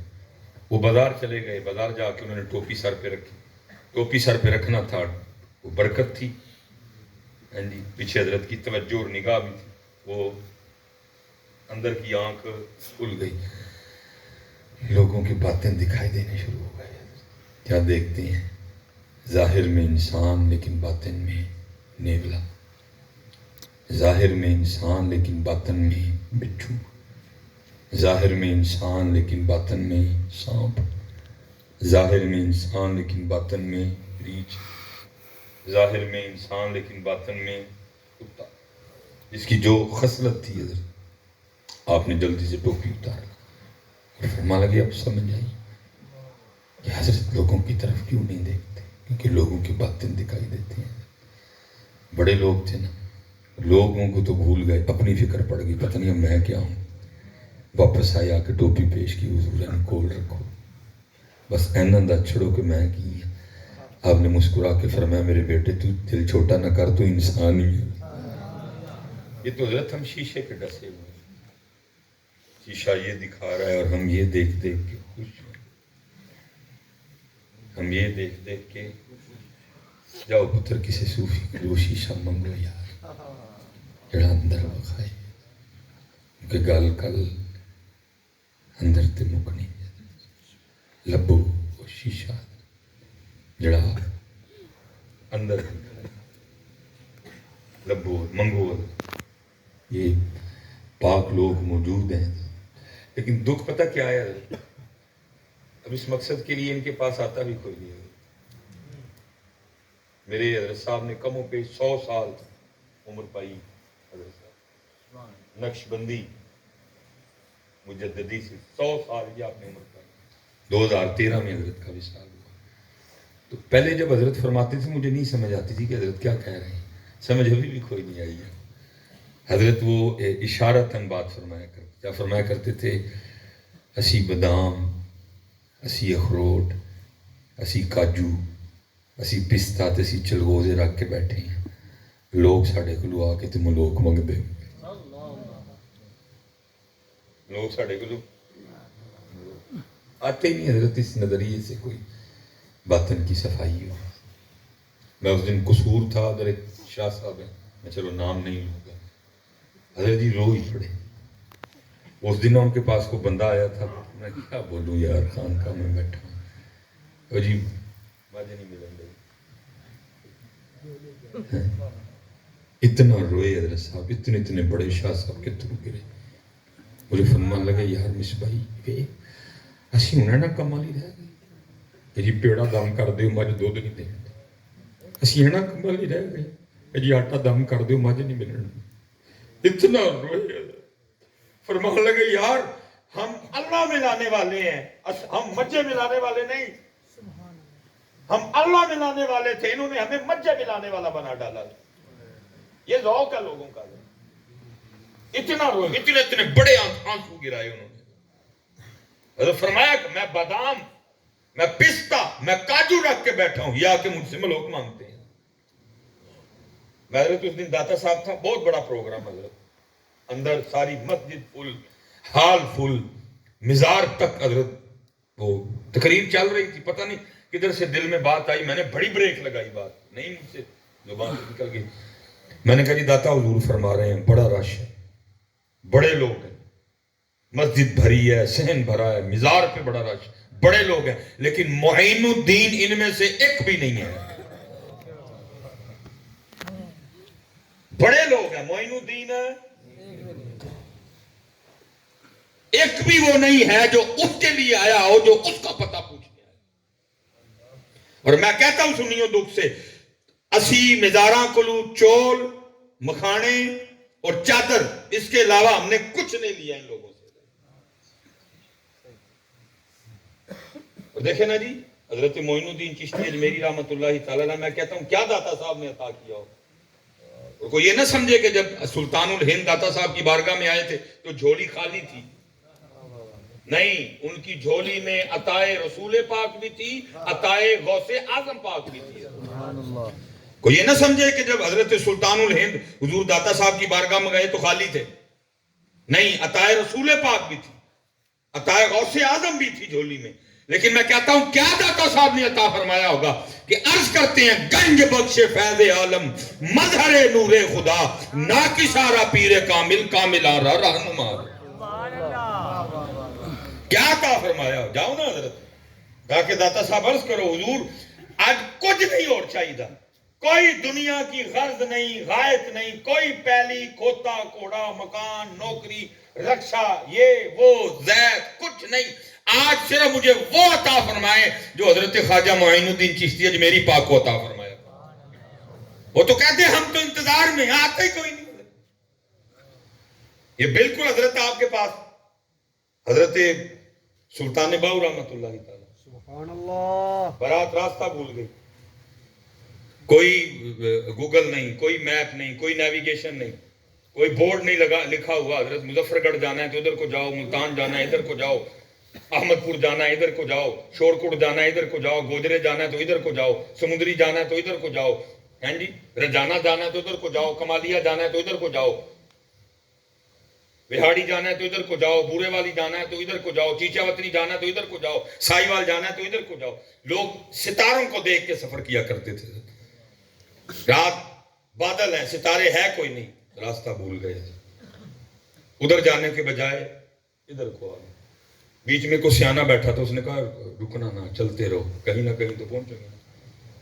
وہ بازار چلے گئے، بازار جا کے انہوں نے ٹوپی سر پہ رکھی، ٹوپی سر پہ رکھنا تھا وہ برکت تھی، پیچھے حضرت کی توجہ اور نگاہ بھی تھی، وہ اندر کی آنکھ کھل گئی، لوگوں کی باتیں دکھائی دینے شروع ہو گئی۔ کیا دیکھتے ہیں؟ ظاہر میں انسان لیکن باطن میں نیولا، ظاہر میں انسان لیکن باطن میں بچھو، ظاہر میں انسان لیکن باطن میں سانپ، ظاہر میں انسان لیکن باطن میں ریچھ، ظاہر میں انسان لیکن باطن میں کتا۔ اس کی جو خصلت تھی حضرت آپ نے جلدی سے ٹوپی اتارا اور فرما لگے اب سمجھ آئی کہ حضرت لوگوں کی طرف کیوں نہیں دیکھتے، کیونکہ لوگوں کی باتیں دکھائی دیتی ہیں۔ بڑے لوگ تھے نا، لوگوں کو تو بھول گئے، اپنی فکر پڑ گئی، پتہ نہیں اب میں کیا ہوں۔ واپس آیا کہ ٹوپی پیش کی، حضور نے کھول رکھو، بس اینند چھڑو کہ میں کی ہے۔ آپ نے مسکرا کے فرمایا میرے بیٹے تو دل چھوٹا نہ کر، تو انسان ہی ہے۔ یہ تو حضرت ہم شیشے کے ڈسے ہوئے ہیں، شیشہ یہ دکھا رہا ہے اور ہم یہ دیکھ دیکھ کے خوش ہیں، ہم یہ دیکھ دیکھ کے جاؤ پتر کسی صوفی کو وہ شیشہ منگو یار جڑا اندر وکھائے، کیونکہ گل کل اندر تے مکنی، لبو وہ شیشہ جڑا اندر لبو منگو۔ یہ پاک لوگ موجود ہیں، لیکن دکھ پتہ کیا ہے، اب اس مقصد کے لیے ان کے پاس آتا بھی کوئی نہیں ہے۔ میرے حضرت صاحب نے کم و بیش 100 سال عمر پائی، حضرت صاحب نقش بندی مجددی سے 100 سال یہ آپ نے عمر پائی۔ 2013 میں حضرت کا وصال ہوا۔ تو پہلے جب حضرت فرماتے تھے مجھے نہیں سمجھ آتی تھی کہ حضرت کیا کہہ رہے ہیں، سمجھ ابھی بھی کوئی نہیں آئی ہے۔ حضرت وہ اشارتاً بات فرمایا کرتے، کیا فرمایا کرتے تھے، اسی بادام، اسی اخروٹ، اسی کاجو، اسی پستہ تے اسی چلغوزے رکھ کے بیٹھے ہیں، لوگ ساڑھے کو آ کے تے ملوک منگ دے، لوگ ساڑھے کو آتے ہی نہیں حضرت اس نظریے سے کوئی باطن کی صفائی ہو۔ میں اس دن قصور تھا، ادھر ایک شاہ صاحب ہیں، میں چلو نام نہیں لوں گا، حضرت جی رو ہی پڑے۔ اس دن ان کے پاس کو بندہ آیا تھا، میں کیا بولوں یار، خانقاہ میں بیٹھا ہوں، وہ جی مجھے نہیں ملن دے، اتنا روئے حضرت صاحب، اتنے بڑے شاہ صاحب کے تھرو گرے۔ مجھے فرمان لگے یار مصباحی وے اسی ہونا نہ کمال ہی رہ گئی کہ جی پیڑا دم کر دیو مجھ دودھ نہیں دے، اسی ہونا کمال ہی رہ گئے کہ جی آٹا دم کر دیو مجھ نہیں ملنا۔ اتنا روئے، فرمان لگے یار ہم اللہ ملانے والے ہیں، ہم مجھے ملانے والے نہیں، ہم اللہ ملانے والے تھے، انہوں نے ہمیں مجھے ملانے والا بنا ڈالا۔ یہ ذوق ہے لوگوں کا، اتنا روئے، اتنے بڑے آنسو گرائے انہوں نے۔ حضرت فرمایا کہ میں بادام، میں پستہ، میں کاجو رکھ کے بیٹھا ہوں، یا کہ مجھ سے ملوک مانگتے ہیں۔ میں حضرت اس دن داتا صاحب تھا، بہت بڑا پروگرام حضرت، اندر ساری مسجد فل، ہال فل، مزار تک حضرت وہ تقریر چل رہی تھی، پتہ نہیں کدھر سے دل میں بات آئی، میں نے بڑی بریک لگائی، بات نہیں مجھ سے زبان سے نکل گئی۔ میں نے کہا جی داتا حضور فرما رہے ہیں بڑا رش ہے، بڑے لوگ ہیں، مسجد بھری ہے، صحن بھرا ہے، مزار پہ بڑا رش، بڑے لوگ ہیں، لیکن معین الدین ان میں سے ایک بھی نہیں ہے۔ بڑے لوگ ہیں، معین الدین ایک بھی وہ نہیں ہے جو اس کے لیے آیا ہو، جو اس کا پتہ پوچھنے آیا۔ اور میں کہتا ہوں سنیو دکھ سے، اسی مزاراں کلو چول مکھانے اور چادر، اس کے علاوہ ہم نے کچھ نہیں لیا ان لوگوں سے۔ اور دیکھیں نا جی، حضرت معین الدین چشتی اجمیری رحمۃ اللہ تعالی علیہ، میں کہتا ہوں کیا داتا صاحب نے عطا کیا ہو۔ اور کوئی یہ نہ سمجھے کہ جب سلطان الہند داتا صاحب کی بارگاہ میں آئے تھے تو جھولی خالی تھی، نہیں، ان کی جھولی میں عطائے رسول پاک بھی تھی، عطائے غوث اعظم پاک بھی تھی۔ کوئی یہ نہ سمجھے کہ جب حضرت سلطان الہند حضور داتا صاحب کی بارگاہ میں گئے تو خالی تھے، نہیں، عطائے رسول پاک بھی تھی، عطائے غوث اعظم بھی تھی جھولی میں۔ لیکن میں کہتا ہوں کیا داتا صاحب نے عطا فرمایا ہوگا کہ عرض کرتے ہیں، گنج بخش فیض عالم، مظہر نور خدا، ناکسارا پیر کامل، کامل آرا رہنما۔ کیا عطا فرمایا ہو؟ جاؤ نا حضرت جا کے داتا صاحب عرض کرو، حضور آج کچھ نہیں اور چاہیے، کوئی دنیا کی غرض نہیں، غائط نہیں، کوئی پہلی کھوتا کوڑا مکان نوکری رکشا یہ وہ زید کچھ نہیں، آج صرف مجھے وہ عطا فرمائے جو حضرت خواجہ معین الدین چشتی اجمیری پاک کو عطا فرمایا۔ وہ تو کہتے ہیں ہم تو انتظار میں، آتا ہی کوئی نہیں۔ یہ بالکل حضرت آپ کے پاس حضرت سلطان باؤ رحمۃ اللہ تعالی سبحان اللہ، برات راستہ بھول گئی، کوئی گوگل نہیں، کوئی میپ نہیں، کوئی نیویگیشن نہیں، کوئی بورڈ نہیں لکھا ہوا حضرت مظفر گڑھ جانا ہے تو ادھر کو جاؤ، ملتان جانا ہے ادھر کو جاؤ، احمد پور جانا ہے ادھر کو جاؤ، شورکوٹ جانا ہے ادھر کو جاؤ، گوجرے جانا ہے تو ادھر کو جاؤ، سمندری جانا ہے تو ادھر کو جاؤ، ہیں جی، رجانہ جانا ہے تو ادھر کو جاؤ، کمالیہ جانا ہے تو ادھر کو جاؤ، بہاڑی جانا ہے تو ادھر کو جاؤ، بورے والی جانا ہے تو ادھر کو جاؤ، چیچا وطنی جانا ہے تو ادھر کو جاؤ، سائی وال جانا ہے تو ادھر کو جاؤ۔ لوگ ستاروں کو دیکھ کے سفر کیا کرتے تھے، رات بادل ہیں، ستارے ہے کوئی نہیں، راستہ بھول گئے، ادھر جانے کے بجائے ادھر کو آ گئے۔ بیچ میں کوئی سیانہ بیٹھا تھا، اس نے کہا رکنا نہ، چلتے رہو، کہیں نہ کہیں تو پہنچو گے۔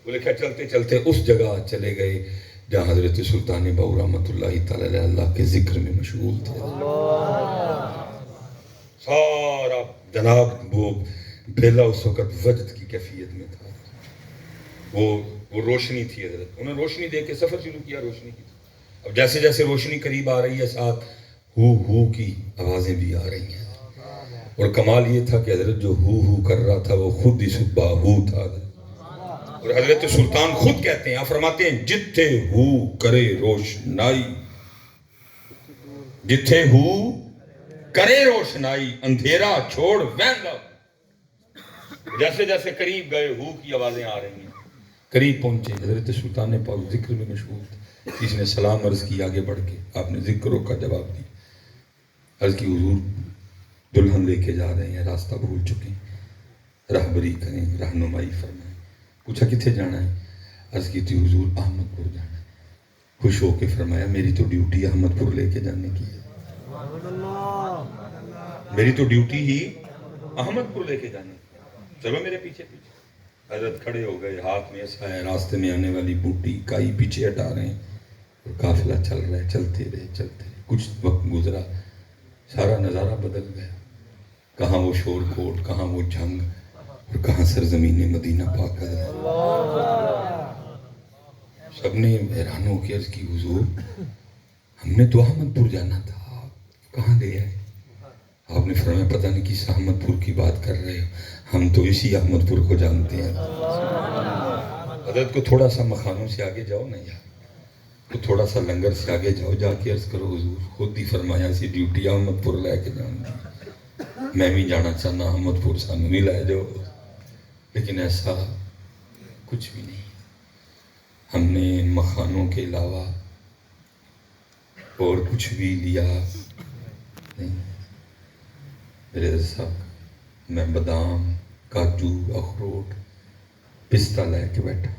وہ لکھا چلتے چلتے اس جگہ چلے گئے جہاں حضرت سلطان باؤ رحمۃ اللہ تعالی علیہ اللہ کے ذکر میں مشغول تھے۔ سارا جناب وہ بیلا اس وقت وجد کی کیفیت میں تھا، وہ روشنی تھی حضرت، انہوں نے روشنی دے کے سفر شروع کیا، روشنی کی۔ اب جیسے جیسے روشنی قریب آ رہی ہے، ساتھ ہو کی آوازیں بھی آ رہی ہیں، اور کمال یہ تھا کہ حضرت جو ہو کر رہا تھا وہ خود ہی صبح ہو تھا۔ اور حضرت سلطان خود کہتے ہیں، آپ فرماتے ہیں، جتھے ہو کرے روشنائی، جتھے ہو کرے روشنائی، اندھیرا چھوڑ ویندا۔ جیسے جیسے قریب گئے ہو کی آوازیں آ رہی ہیں، قریب پہنچے، حضرت سلطان پاک ذکر میں مشغول تھے، کسی نے سلام عرض کی، آگے بڑھ کے آپ نے ذکروں کا جواب دیا، عرض کی حضور دلہن لے کے جا رہے ہیں، راستہ بھول چکے ہیں، راہبری کریں، رہنمائی فرمائیں۔ پوچھا کتنے جانا ہے؟ عرض کی تھی حضور احمد پور جانا ہے۔ خوش ہو کے فرمایا میری تو ڈیوٹی احمد پور لے کے جانے کی ہے، میری تو ڈیوٹی ہی احمد پور لے کے جانے کی، چلو میرے پیچھے پیچھے۔ حضرت کھڑے ہو گئے، ہاتھ میں ایسا ہے، راستے میں آنے والی بوٹی کائی پیچھے ہٹا رہے ہیں، اور قافلہ چل رہا ہے، چلتے رہے۔ کچھ وقت گزرا، سارا نظارہ بدل گیا، کہاں وہ شور کوٹ، کہاں وہ جنگ، اور کہاں سرزمین مدینہ پاک حضرت۔ سب نے حیران ہو کے عرض کی حضور ہم نے تو احمد پور جانا تھا، آپ کہاں لے آئے؟ آپ نے فرمایا پتہ نہیں کس احمد پور کی بات کر رہے ہو، ہم تو اسی احمد پور کو جانتے ہیں۔ حضرت کو تھوڑا سا مخانوں سے آگے جاؤ نا یار، تو تھوڑا سا لنگر سے آگے جاؤ، جا کے عرض کرو حضور خود ہی فرمایا سی ڈیوٹی احمد پور لے کے جانا، میں بھی جانا چاہنا احمد پور، سانو نہیں لے جاؤ۔ لیکن ایسا کچھ بھی نہیں، ہم نے ان مخانوں کے علاوہ اور کچھ بھی لیا نہیں۔ میرے صاحب میں بادام، کاجو، اخروٹ، پستہ لے کے بیٹھا،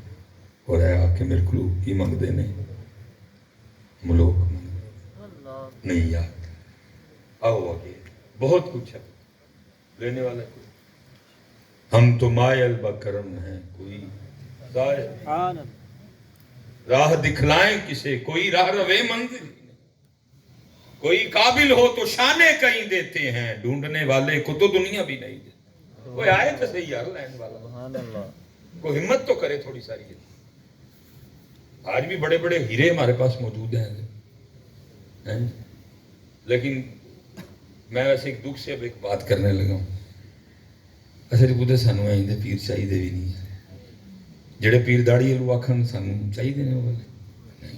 اور ہے آ کے میرے کو کی منگتے نہیں، ملوک منگتے نہیں یار، آؤ آگے بہت کچھ ہے لینے والا کوئی۔ ہم تو مائل بکرم ہیں، کوئی راہ دکھلائیں کسے، کوئی راہ روے منزل نہیں، کوئی قابل ہو تو شانے کہیں دیتے ہیں، ڈھونڈنے والے کو تو دنیا بھی نہیں دیتی۔ کوئی آئے تو صحیح یار لائن والا، سبحان اللہ۔ کوئی ہمت تو کرے تھوڑی ساری۔ آج بھی بڑے بڑے ہیرے ہمارے پاس موجود ہیں، لیکن میں ویسے ایک دکھ سے اب ایک بات کرنے لگا ہوں۔ اصل بودے سانو آئندے پیر چاہیے بھی نہیں ہے، جڑے پیر داڑھی لو آکھن سانو چاہیے نے والے نہیں،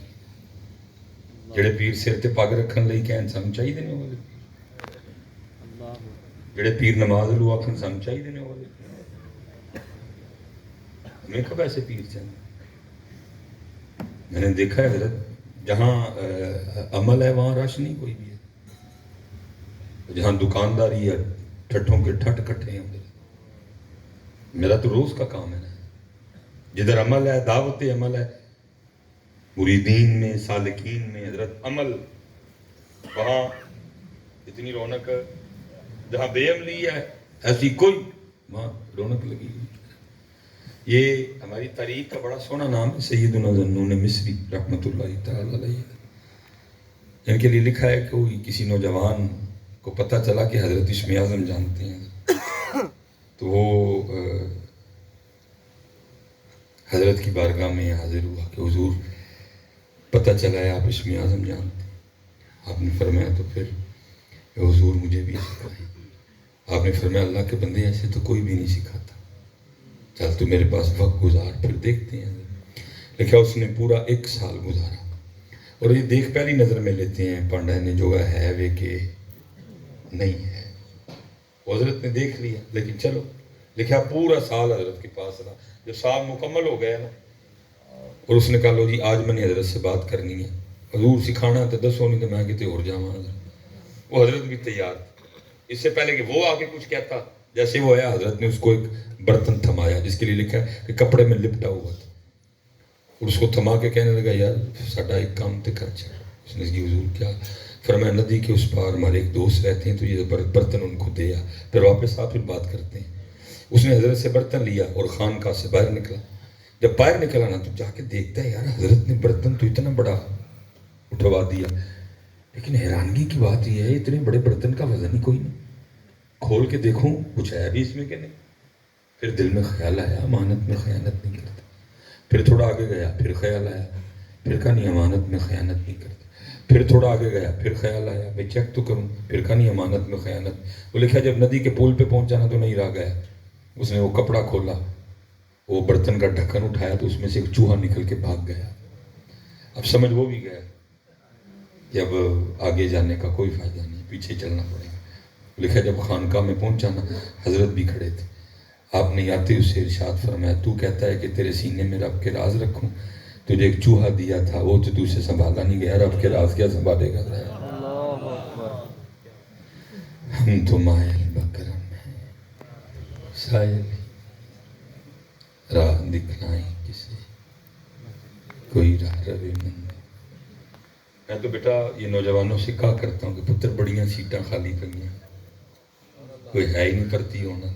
جڑے پیر سر تے پگ رکھن لئی کہن سانو چاہیے نے والے، جڑے پیر نماز لو آکھن سانو چاہیے نے والے، ہمیں کب ایسے پیر چاہیے؟ میں نے دیکھا ہے حضرت، جہاں عمل ہے وہاں رش نہیں کوئی بھی ہے، جہاں دکانداری ہے ٹھٹھوں کے ٹھٹ کٹھے ہیں۔ میرا تو روز کا کام ہے نا، جدھر عمل ہے، دعوت عمل ہے، مریدین میں، سالکین میں حضرت عمل، وہاں اتنی رونق ہے۔ جہاں بے عملی ہے ایسی کوئی، وہاں رونق لگی ہوئی۔ یہ ہماری تاریخ کا بڑا سونا نام ہے، سیدنا ذوالنون مصری رحمۃ اللہ تعالی علیہ، ان کے لیے لکھا ہے کہ کسی نوجوان کو پتہ چلا کہ حضرت اسم اعظم جانتے ہیں، تو وہ حضرت کی بارگاہ میں حاضر ہوا کہ حضور پتہ چلا ہے آپ اسم اعظم جانتے ہیں۔ آپ نے فرمایا تو پھر حضور مجھے بھی سکھائیں۔ آپ نے فرمایا اللہ کے بندے ایسے تو کوئی بھی نہیں سکھاتا، چل تو میرے پاس وقت گزار پھر دیکھتے ہیں۔ لکھا اس نے پورا 1 سال گزارا، اور یہ دیکھ پہلی نظر میں لیتے ہیں پانڈا نے جو ہے وہ کہ نہیں ہے، حضرت نے دیکھ لیا، لیکن چلو لکھا پورا سال حضرت کے پاس رہا۔ جب سال مکمل ہو گیا نا، اور اس نے کہا لو جی آج میں نے حضرت سے بات کرنی ہے، حضور سکھانا تو دسو نہیں تو میں کتے اور جاواں۔ وہ حضرت بھی تیار تھا، اس سے پہلے کہ وہ آگے کچھ کہتا، جیسے وہ آیا حضرت نے اس کو ایک برتن تھمایا جس کے لیے لکھا ہے کہ کپڑے میں لپٹا ہوا تھا، اور اس کو تھما کے کہنے لگا یار ساڈا ایک کام تے کر چل۔ اس نے کہا حضور کیا؟ فرمایا ندی کے اس پار ہمارے ایک دوست رہتے ہیں، تو یہ برتن ان کو دیا، پھر واپس آ پھر بات کرتے ہیں۔ اس نے حضرت سے برتن لیا اور خانقاہ سے باہر نکلا۔ جب باہر نکلا نا تو جا کے دیکھتا ہے یار حضرت نے برتن تو اتنا بڑا اٹھوا دیا، لیکن حیرانگی کی بات یہ ہے اتنے بڑے برتن کا وزن ہی کوئی نہیں۔ کھول کے دیکھوں کچھ ہے بھی اس میں کہ نہیں۔ پھر دل میں خیال آیا امانت میں خیانت نہیں کرتا۔ پھر تھوڑا آگے گیا پھر خیال آیا، پھر کہا نہیں امانت میں خیانت نہیں کرتا۔ پھر تھوڑا آگے گیا پھر خیال آیا میں چیک تو کروں، پھر کہا نہیں امانت میں خیانت۔ وہ لکھا جب ندی کے پول پہ پہنچا نا تو نہیں رہ گیا، اس نے وہ کپڑا کھولا، وہ برتن کا ڈھکن اٹھایا تو اس میں سے ایک چوہا نکل کے بھاگ گیا۔ اب سمجھ وہ بھی گیا کہ اب آگے جانے کا کوئی فائدہ نہیں، پیچھے چلنا پڑے گا۔ لکھا جب خانقاہ میں پہنچا نا حضرت بھی کھڑے تھے، آپ نے آتے اس سے ارشاد فرمایا تو کہتا ہے کہ تیرے سینے میں رب کے راز رکھوں، تجھے ایک چوہا دیا تھا وہ تو تجھ سے سنبھالا نہیں گیا، رب کے راز کیا سنبھالے گا؟ ہم تو مائل بکرم ہیں، سائل راہ دکھلائیں کسے، کوئی راہ روے مند۔ میں تو بیٹا یہ نوجوانوں سے کہا کرتا ہوں کہ پتر بڑیاں سیٹاں خالی پڑی ہیں، کوئی ہے ہی نہیں کرتی ہونا،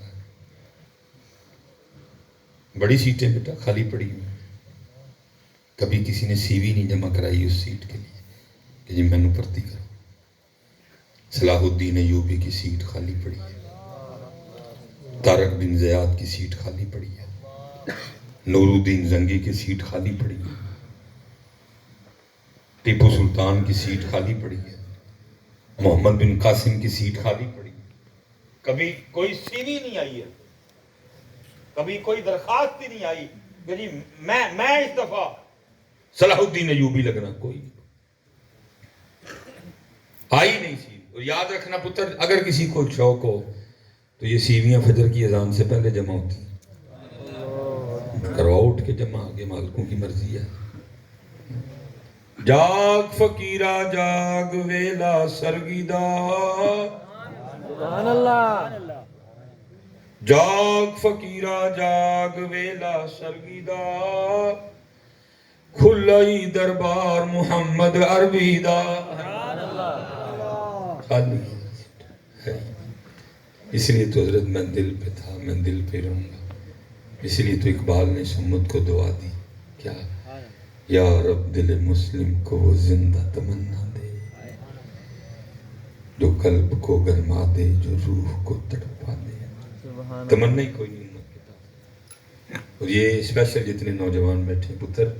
بڑی سیٹیں بیٹا خالی پڑی ہوئی، کبھی کسی نے سی وی نہیں جمع کرائی اس سیٹ کے لیے کہ جی میں نے بھرتی کرو۔ صلاح الدین ایوبی کی سیٹ خالی پڑی ہے، طارق بن زیاد کی سیٹ خالی پڑی ہے، نور الدین زنگی کی سیٹ خالی پڑی ہے، ٹیپو سلطان کی سیٹ خالی پڑی ہے، محمد بن قاسم کی سیٹ خالی پڑی ہے۔ کبھی کوئی سی وی نہیں آئی ہے، کبھی کوئی درخواست ہی نہیں آئی کہ جی میں اس دفعہ صلاح الدین ایوبی لگنا، کوئی نہیں آئی نہیں سی۔ اور یاد رکھنا پتر اگر کسی کو شوق ہو تو یہ سیویاں فجر کی اذان سے پہلے جمع ہوتی ہیں، کرواؤ اٹھ کے جمع، آگے مالکوں کی مرضی ہے۔ جاگ فقیرہ جاگ ویلا سرگیدہ، سبحان اللہ۔ جاگ فقیرہ جاگ ویلا سرگیدہ، کھلائی دربار محمد عربی دا۔ خالی اس لیے تو حضرت میں دل پہ تھا، میں دل پہ رہوں گا. اس لیے تو اقبال نے سمت کو دعا دی، کیا؟ یا رب دل مسلم کو وہ زندہ تمنا دے جو قلب کو گرما دے، جو روح کو تڑپا دے. تمنا ہی کوئی نہیں امت کے پاس. اور یہ اسپیشل جتنے نوجوان بیٹھے پتر،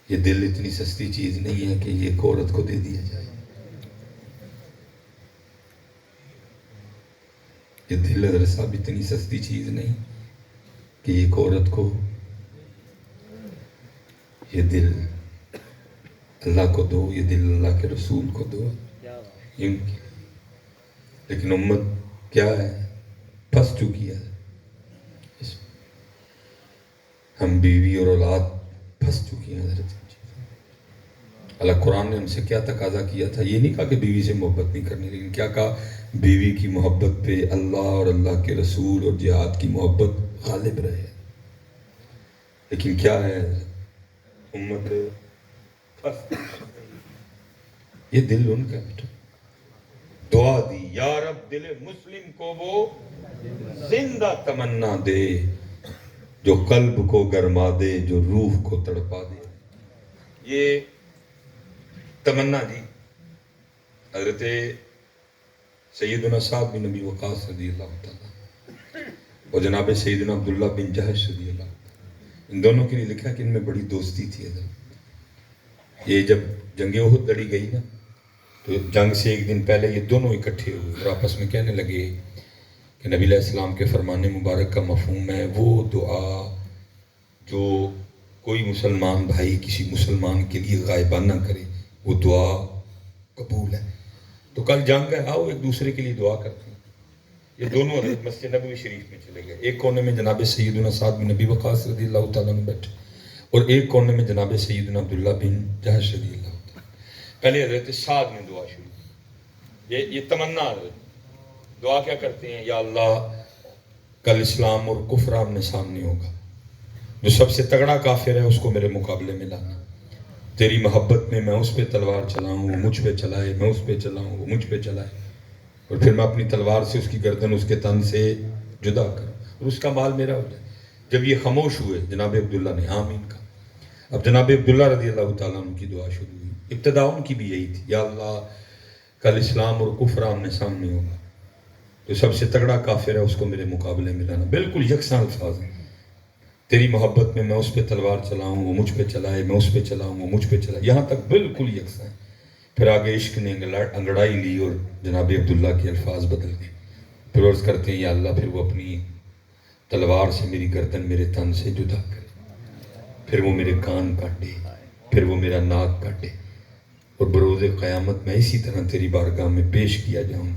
یہ دل اتنی سستی چیز نہیں ہے کہ یہ ایک عورت کو دے دیا جائے. یہ دل حضرت صاحب اتنی سستی چیز نہیں کہ ایک عورت کو. یہ دل اللہ کو دو، یہ دل اللہ کے رسول کو دو. لیکن امت کیا ہے؟ پھنس چکی ہے. ہم بیوی اور اولاد پھنس چکی ہیں حضرت. اللہ قرآن نے ہم سے کیا تقاضا کیا تھا؟ یہ نہیں کہا کہ بیوی سے محبت نہیں کرنی، لیکن کیا کہا؟ بیوی کی محبت پہ اللہ اور اللہ کے رسول اور جہاد کی محبت غالب رہے. لیکن کیا ہے امت؟ یہ دل ان کا بیٹا. دعا دی یا رب دل مسلم کو وہ زندہ تمنا دے جو قلب کو گرما دے، جو روح کو تڑپا دے. یہ تمنا جی حضرت سیدنا سعد بن ابی وقاص رضی اللہ تعالیٰ اور جناب سیدنا عبداللہ بن جہش رضی اللہ تعالیٰ، ان دونوں کے لیے لکھا ہے کہ ان میں بڑی دوستی تھی. حضرت یہ جب جنگ احد لڑی گئی نا، تو جنگ سے ایک دن پہلے یہ دونوں اکٹھے ہوئے اور آپس میں کہنے لگے کہ نبی علیہ السلام کے فرمان مبارک کا مفہوم ہے وہ دعا جو کوئی مسلمان بھائی کسی مسلمان کے لیے غائبانہ کرے، وہ دعا قبول ہے. تو کل جنگ ہے، آؤ ایک دوسرے کے لیے دعا کرتے ہیں. یہ دونوں حضرت مسجد نبوی شریف میں چلے گئے. ایک کونے میں جناب سیدنا سعد بن ابی وقاص رضی اللہ تعالیٰ عنہ بیٹھے اور ایک کونے میں جناب سیدنا عبداللہ بن جہش رضی اللہ تعالیٰ. پہلے حضرت سعد نے دعا شروع کی. یہ تمنا حضرت دعا کیا کرتے ہیں؟ یا اللہ کل اسلام اور کفر آمنے سامنے ہوگا، جو سب سے تگڑا کافر ہے اس کو میرے مقابلے میں لانا. تیری محبت میں میں اس پہ تلوار چلاؤں، وہ مجھ پہ چلائے، میں اس پہ چلاؤں، وہ مجھ پہ چلائے، اور پھر میں اپنی تلوار سے اس کی گردن اس کے تن سے جدا کروں اور اس کا مال میرا ہو جائے. جب یہ خاموش ہوئے جناب عبداللہ نے آمین کہا. اب جناب عبداللہ رضی اللہ تعالیٰ عنہ کی دعا شروع ہوئی. ابتدا ان کی بھی یہی تھی، یا اللہ کل اسلام اور کفر آمنے سامنے ہوگا، جو سب سے تگڑا کافر ہے اس کو میرے مقابلے میں لانا. بالکل یکساں الفاظ ہیں. تیری محبت میں میں اس پہ تلوار چلاؤں، وہ مجھ پہ چلائے، میں اس پہ چلاؤں، وہ مجھ پہ چلائے، یہاں تک بالکل یکساں ہے. پھر آگے عشق نے انگڑائی لی اور جناب عبداللہ کے الفاظ بدل گئے. پھر عرض کرتے ہیں یا اللہ پھر وہ اپنی تلوار سے میری گردن میرے تن سے جدا کرے، پھر وہ میرے کان کاٹے، پھر وہ میرا ناک کاٹے، اور بروز قیامت میں اسی طرح تیری بارگاہ میں پیش کیا جاؤں،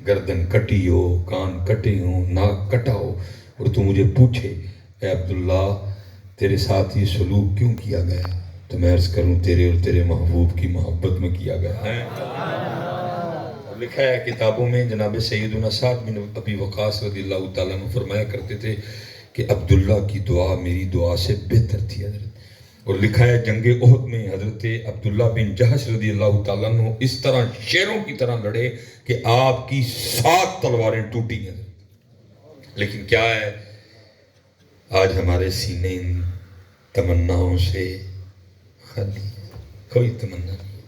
گردن کٹی ہو، کان کٹے ہوں، ناک کٹا ہو، اور تو مجھے پوچھے اے عبداللہ تیرے ساتھ یہ سلوک کیوں کیا گیا؟ تو میں عرض کروں تیرے اور تیرے محبوب کی محبت میں کیا گیا ہے. لکھا ہے کتابوں میں جناب سیدنا سعد بن ابی وقاص رضی اللہ تعالیٰ عنہ فرمایا کرتے تھے کہ عبداللہ کی دعا میری دعا سے بہتر تھی حضرت. اور لکھا ہے جنگ احد میں حضرت عبداللہ بن جہش رضی اللہ تعالیٰ عنہ اس طرح شیروں کی طرح لڑے کہ آپ کی 7 تلواریں ٹوٹی ہیں. لیکن کیا ہے آج ہمارے سینے ان تمناؤں سے خالی، کوئی تمنا نہیں.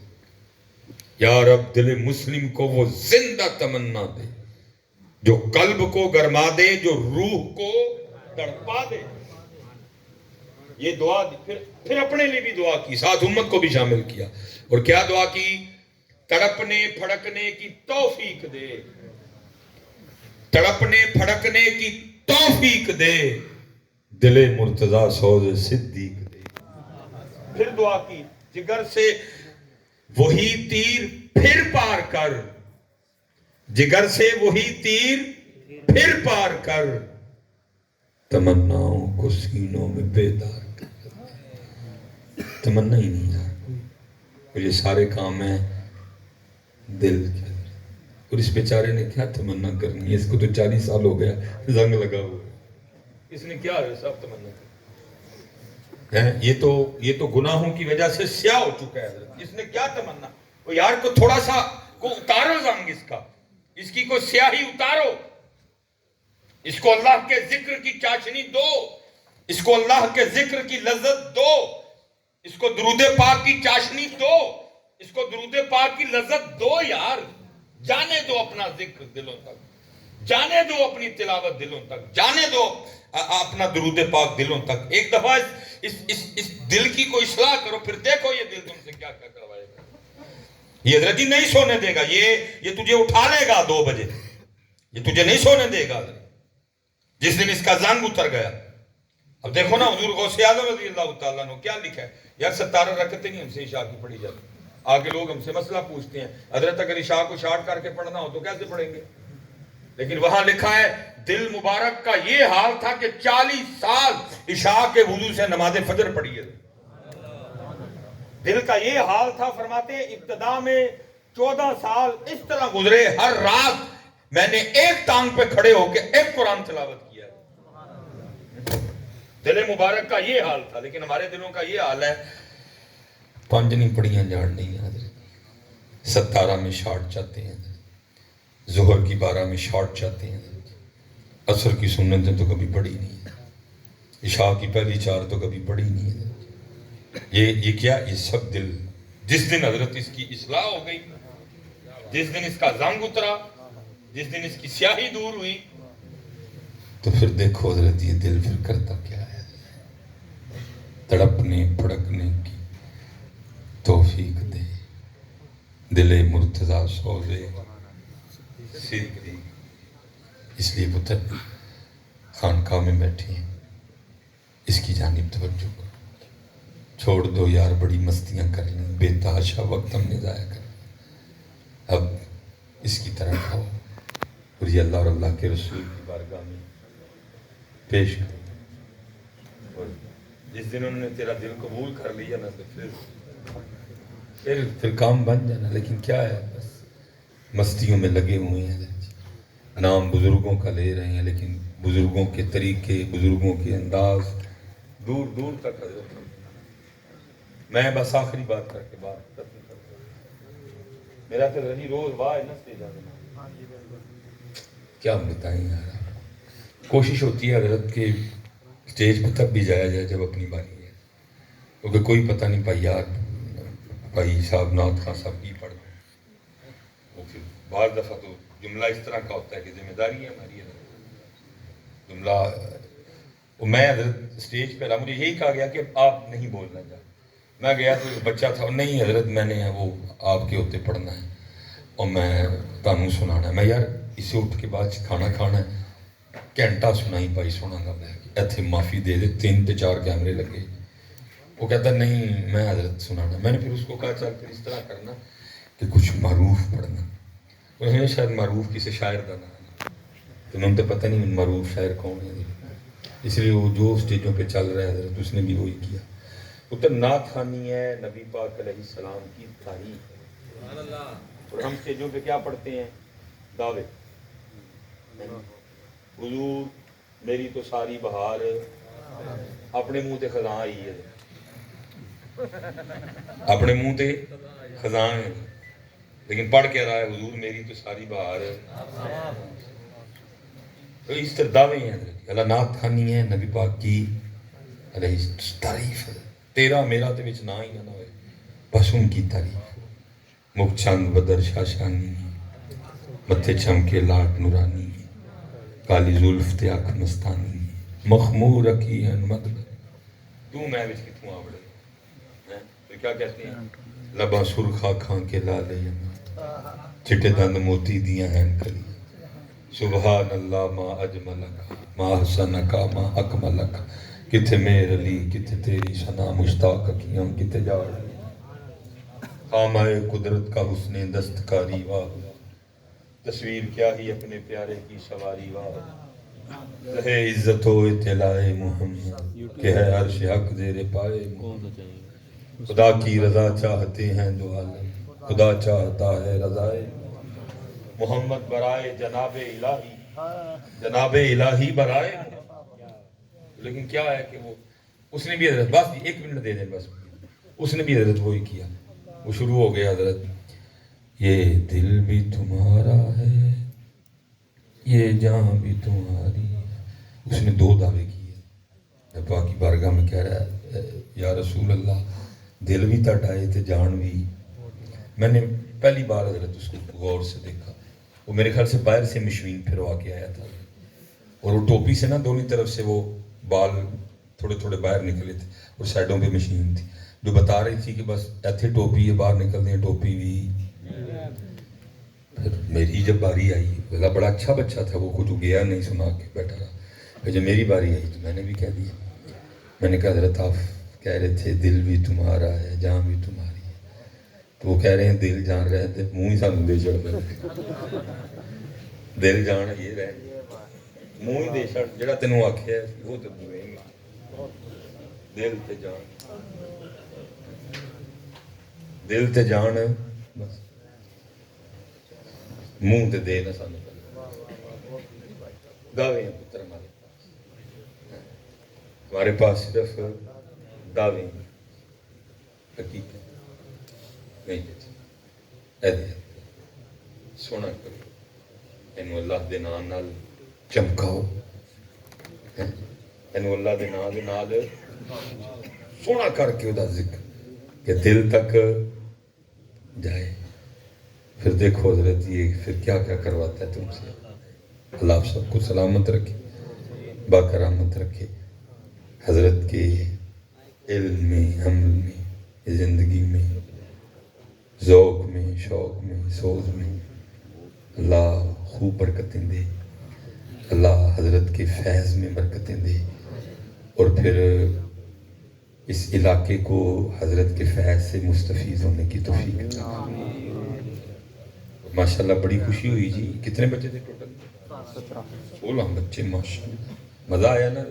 یا رب دل مسلم کو وہ زندہ تمنا دے جو قلب کو گرما دے، جو روح کو تڑپا دے. یہ دعا دی. پھر اپنے لیے بھی دعا کی، ساتھ امت کو بھی شامل کیا. اور کیا دعا کی؟ تڑپنے پھڑکنے کی توفیق دے، تڑپنے پھڑکنے کی توفیق دے، دل مرتضیٰ سوز صدیق دے. پھر دعا کی جگر سے وہی تیر پھر پار کر، جگر سے وہی تیر پھر پار کر، تمناؤں کو سینوں میں بیدار کر. تمنا ہی نہیں یار. اور یہ سارے کام ہیں دل کے. اور اس بیچارے نے کیا تمنا کرنی ہے؟ اس کو تو 40 سال ہو گیا زنگ لگا ہوا. اس نے کیا ہے صاحب تمنا کرنی؟ یہ تو گناہوں کی وجہ سے سیاہ ہو چکا ہے. اس نے کیا تمنا؟ وہ یار کو تھوڑا سا کو اتارو زنگ اس کا. اس کی کوئی سیاہی اتارو، اس کو اللہ کے ذکر کی چاشنی دو، اس کو اللہ کے ذکر کی لذت دو، اس کو درود پاک کی چاشنی دو، اس کو درود پاک کی لذت دو یار. جانے دو اپنا ذکر دلوں تک، جانے دو اپنی تلاوت دلوں تک، جانے دو اپنا درود پاک دلوں تک. ایک دفعہ اس دل کی کوئی اصلاح کرو، پھر دیکھو یہ دل تم سے کیا کیا کروائے گا. یہ حضرت نہیں سونے دے گا، یہ تجھے اٹھا لے گا 2 بجے، یہ تجھے نہیں سونے دے گا. جس دن اس کا زنگ اتر گیا، اب دیکھو نا حضور غوث اعظم رضی اللہ تعالیٰ نے کیا لکھا ہے. یار 17 رکعتیں نہیں ہم سے عشاء کی پڑھی جاتی. آگے لوگ ہم سے مسئلہ پوچھتے ہیں حضرت اگر عشاء کو شارٹ کر کے پڑھنا ہو تو کیسے پڑھیں گے؟ لیکن وہاں لکھا ہے دل مبارک کا یہ حال تھا کہ 40 سال عشاء کے وضو سے نماز فجر پڑھی ہے. دل کا یہ حال تھا، فرماتے ہیں ابتدا میں 14 سال اس طرح گزرے، ہر رات میں نے ایک ٹانگ پہ کھڑے ہو کے ایک قرآن تلاوت کیا. دل مبارک کا یہ حال تھا. لیکن ہمارے دلوں کا یہ حال ہے 5 نہیں پڑھیاں جان نہیں حضرت، 17 میں شارٹ چاہتے ہیں، ظہر کی 12 میں شارٹ چاہتے ہیں، عصر کی سنتیں تو کبھی پڑھی نہیں، عشاء کی پہلی 4 تو کبھی پڑھی نہیں. یہ کیا؟ یہ سب دل. جس دن حضرت اس کی اصلاح ہو گئی، جس دن اس کا زنگ اترا، جس دن اس کی سیاہی دور ہوئی، تو پھر دیکھو حضرت یہ دل پھر کرتا کیا ہے. تڑپنے پھڑکنے کی توفیق دے، دل مرتضیٰ سوزے صدقی. اس لیے پتر خانقاہ میں بیٹھے ہیں، اس کی جانب توجہ کرو. چھوڑ دو یار بڑی مستیاں کر لیں، بے تحاشا وقت ہم نے ضائع کر. اب اس کی طرف آؤ اور یہ اللہ اور اللہ کے رسول کی بارگاہ میں پیش کرو. اور جس دن انہوں نے تیرا دل قبول کر لیا نا تو پھر کام بن جانا. لیکن کیا ہے، بس مستیوں میں لگے ہوئے ہیں. نام بزرگوں کا لے رہے ہیں، لیکن بزرگوں کے طریقے، بزرگوں کے انداز دور دور تک حضرت. میں بس آخری بات کر کے بات ختم کرتا ہوں. میرا تو رہی روز واہ نستے جانا، کیا بتائیں یار. کوشش ہوتی ہے حضرت کہ اسٹیج پہ تب بھی جایا جائے جب اپنی باری ہے، کیونکہ کوئی پتہ نہیں پائی یار بھائی صاحب نعت خان صاحب کی پڑھ وہ. پھر بعض دفعہ تو جملہ اس طرح کا ہوتا ہے کہ ذمہ داری ہے ہماری جملہ. میں حضرت اسٹیج پہ رہا، مجھے یہی کہا گیا کہ آپ نہیں بولنا چاہتے. میں گیا تو ایک بچہ تھا، نہیں حضرت میں نے وہ آپ کے ہوتے پڑھنا ہے اور میں تانوں سنانا ہے. میں یار اسے اٹھ کے بعد کھانا کھانا ہے، گھنٹہ سنا ہی پائی سنا گا. میں ایتھے معافی دے دے، 3 سے 4 کیمرے لگے. وہ کہتا نہیں میں حضرت سنانا. میں نے پھر اس کو کہا چل پھر اس طرح کرنا کہ کچھ معروف پڑھنا. وہ شاید معروف کسی شاعر کا نام، تو انہوں نے پتہ نہیں معروف شاعر کون ہے. اس لیے وہ جو اسٹیجوں پہ چل رہا ہے حضرت اس نے بھی وہی کیا. اتر نعت خوانی ہے نبی پاک علیہ السلام کی تعریف. اور ہم اسٹیجوں پہ کیا پڑھتے ہیں؟ دعوے. حضور میری تو ساری بہار اپنے منہ تے خزاں آئی ہے، اپنے منہ تے خزاں ہے، لیکن پڑھ کے رہا ہے حضور میری تو ساری بہار. تو اس طرح دعوے ہیں حضرت. اللہ نعت خوانی ہے نبی پاک کی علیہ تعریف ہے. تیرا میرا تے وچ نہ ہی نہ ہوئے، بس ان کی تعریف. مکھ چند بدر شاشانی، متھے چمکے لاٹ نورانی، کالی زلف تے اکھ مستانی، مخمور رکھی ہے مدد تو میں وچ کتوں آوڑے. تو کیا کہتے ہیں؟ لباں سرخا کھاں کے لالے چٹے دند موتی دیاں ہیں کلی. سبحان اللہ ما اجملک ما حسنک ما اکملک. کتھے میرے علی کتھے تیری ثنا مشتاق کیاں کتھے جا خامہ قدرت کا حسن دستکاری. واہ تصویر کیا ہی اپنے پیارے کی سواری. واہ رہے عزت و اطلاع محمد کہ ہے عرش حق زیر پائے. خدا کی رضا چاہتے ہیں جو عالم، خدا چاہتا ہے رضائے محمد برائے جناب الہی، جناب الہی برائے. لیکن کیا ہے کہ وہ اس نے بھی حضرت بس 1 منٹ دے دیں بس. اس نے بھی حضرت وہی کیا. وہ شروع ہو گیا حضرت یہ دل بھی تمہارا ہے یہ جہاں بھی تمہاری ہے. اس نے 2 دعوے کیے. میں پاک کی بارگاہ میں کہہ رہا ہے یا رسول اللہ دل بھی تڑائے تھے جان بھی. میں نے پہلی بار حضرت اس کو غور سے دیکھا. وہ میرے خیال سے باہر سے مشوین پھروا کے آیا تھا اور وہ ٹوپی سے نا دونوں طرف سے وہ بال تھوڑے تھوڑے باہر نکلے تھے اور سائڈوں پہ مشین تھی جو بتا رہی تھی کہ بس ایتھے ٹوپی ہے باہر نکلتے ہیں ٹوپی بھی. پھر میری جب باری آئی بلا بڑا اچھا بچہ تھا وہ کچھ گیا نہیں سنا کے بیٹھا رہا. پھر جب میری باری آئی تو میں نے بھی کہہ دیا. میں نے کہا حضرت آپ کہہ رہے تھے دل بھی تمہارا ہے جان بھی تمہاری ہے. تو وہ کہہ رہے ہیں دل جان رہے تھے منہ ہی سانوں دے چڑھ دے. دل جان یہ رہے منہ ہی دے چڑھ جڑا تینوں آکھیا وہ تے دویں گا. دل تے جان دل تے جان بس منہ تے دے نہ سانوں دعوے ہیں پتر ہمارے پاس صرف دعوے ہیں حقیقت نہیں دیتے. اے دے سونا کرو اینو اللہ دے نام نال چمکاؤ. اینو اللہ دے نال سونا کر کے دا ذکر کہ دل تک جائے. پھر دیکھو حضرت یہ پھر کیا کیا کرواتا ہے تم سے. اللہ آپ سب کو سلامت رکھے باکرامت رکھے. حضرت کے علم میں عمل میں زندگی میں ذوق میں شوق میں سوز میں اللہ خوب برکتیں دے. اللہ حضرت کے فیض میں برکتیں دے اور پھر اس علاقے کو حضرت کے فیض سے مستفید ہونے کی توفیق عطا. ماشاءاللہ بڑی خوشی ہوئی جی. کتنے بچے تھے ٹوٹل؟ 16 بچے ماشاءاللہ. مزہ آیا نا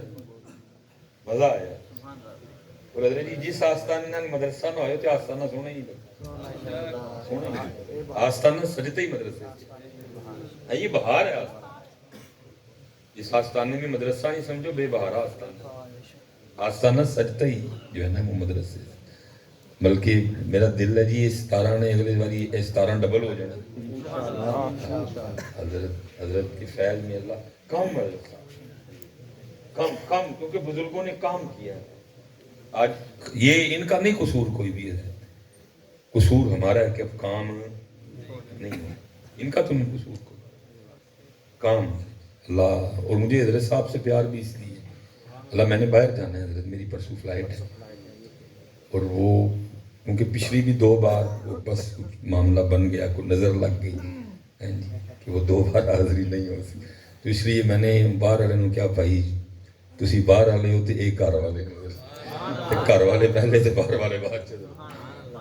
مزہ آیا. اور حضرت جی جس آستانے نال مدرسہ نہ ہوئے تو آستانہ سونا ہی سونا آستانہ سجدہ ہی مدرسے. یہ بہار ہے آستانہ. جس آستانے میں مدرسہ نہیں سمجھو بے بہارا آستانہ. آستانہ سجدہ ہی جو ہے نا وہ مدرسے. بلکہ میرا دل ہے جی اس 17 نے اگلے باری اس 17 ڈبل ہو جانا. حضرت کے فیض میں اللہ کم مدرسہ کم کیونکہ بزرگوں نے کام کیا ہے. آج یہ ان کا نہیں قصور کوئی بھی ہے. قصور ہمارا ہے کہ اب کام نہیں ہو. ان کا تو نہیں قصور کوئی کام. اللہ اور مجھے حضرت صاحب سے پیار بھی اس لیے اللہ میں نے باہر جانا ہے حضرت میری پرسوں فلائٹ ہے اور وہ کیونکہ پچھلی بھی 2 بار وہ بس معاملہ بن گیا کوئی نظر لگ گئی کہ وہ 2 بار حاضری نہیں ہو سکی. تو اس لیے میں نے باہر والے نے کیا بھائی تسی باہر والے ہو تو ایک گھر والے گھر والے پہلے سے باہر والے باہر چلو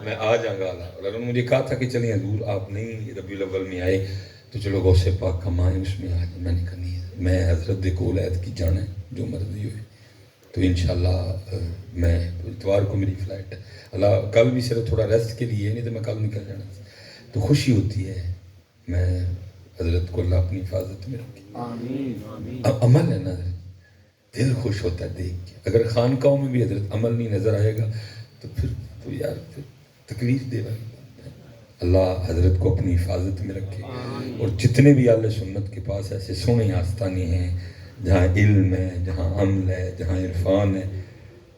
میں آ جاؤں گا. اللہ نے مجھے کہا تھا کہ چلیں حضور آپ نہیں ربیع الاول میں آئے تو چلو غوث پاک ہم آئیں اس میں آ جائیں. میں نے کہا نہیں میں حضرت دے کول عید کی جانا ہے جو مرضی ہوئے. تو انشاءاللہ میں اتوار کو میری فلائٹ ہے. اللہ کل بھی صرف تھوڑا ریسٹ کے لیے نہیں تو میں کل نکل جانا. تو خوشی ہوتی ہے میں حضرت کو اللہ اپنی حفاظت میں رکھے. اب عمل ہے نا دل خوش ہوتا ہے دیکھ کے. اگر خانقاہوں میں بھی حضرت عمل نہیں نظر آئے گا تو پھر تو یار پھر تکلیف دے رہا. اللہ حضرت کو اپنی حفاظت میں رکھے اور جتنے بھی اہل سنت کے پاس ایسے سونے آستانے ہیں جہاں علم ہے جہاں عمل ہے جہاں عرفان ہے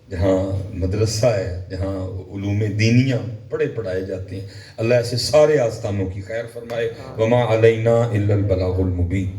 جہاں مدرسہ ہے جہاں علوم دینیاں پڑھائے جاتے ہیں اللہ ایسے سارے آستانوں کی خیر فرمائے. وما علینا الا البلاغ المبین.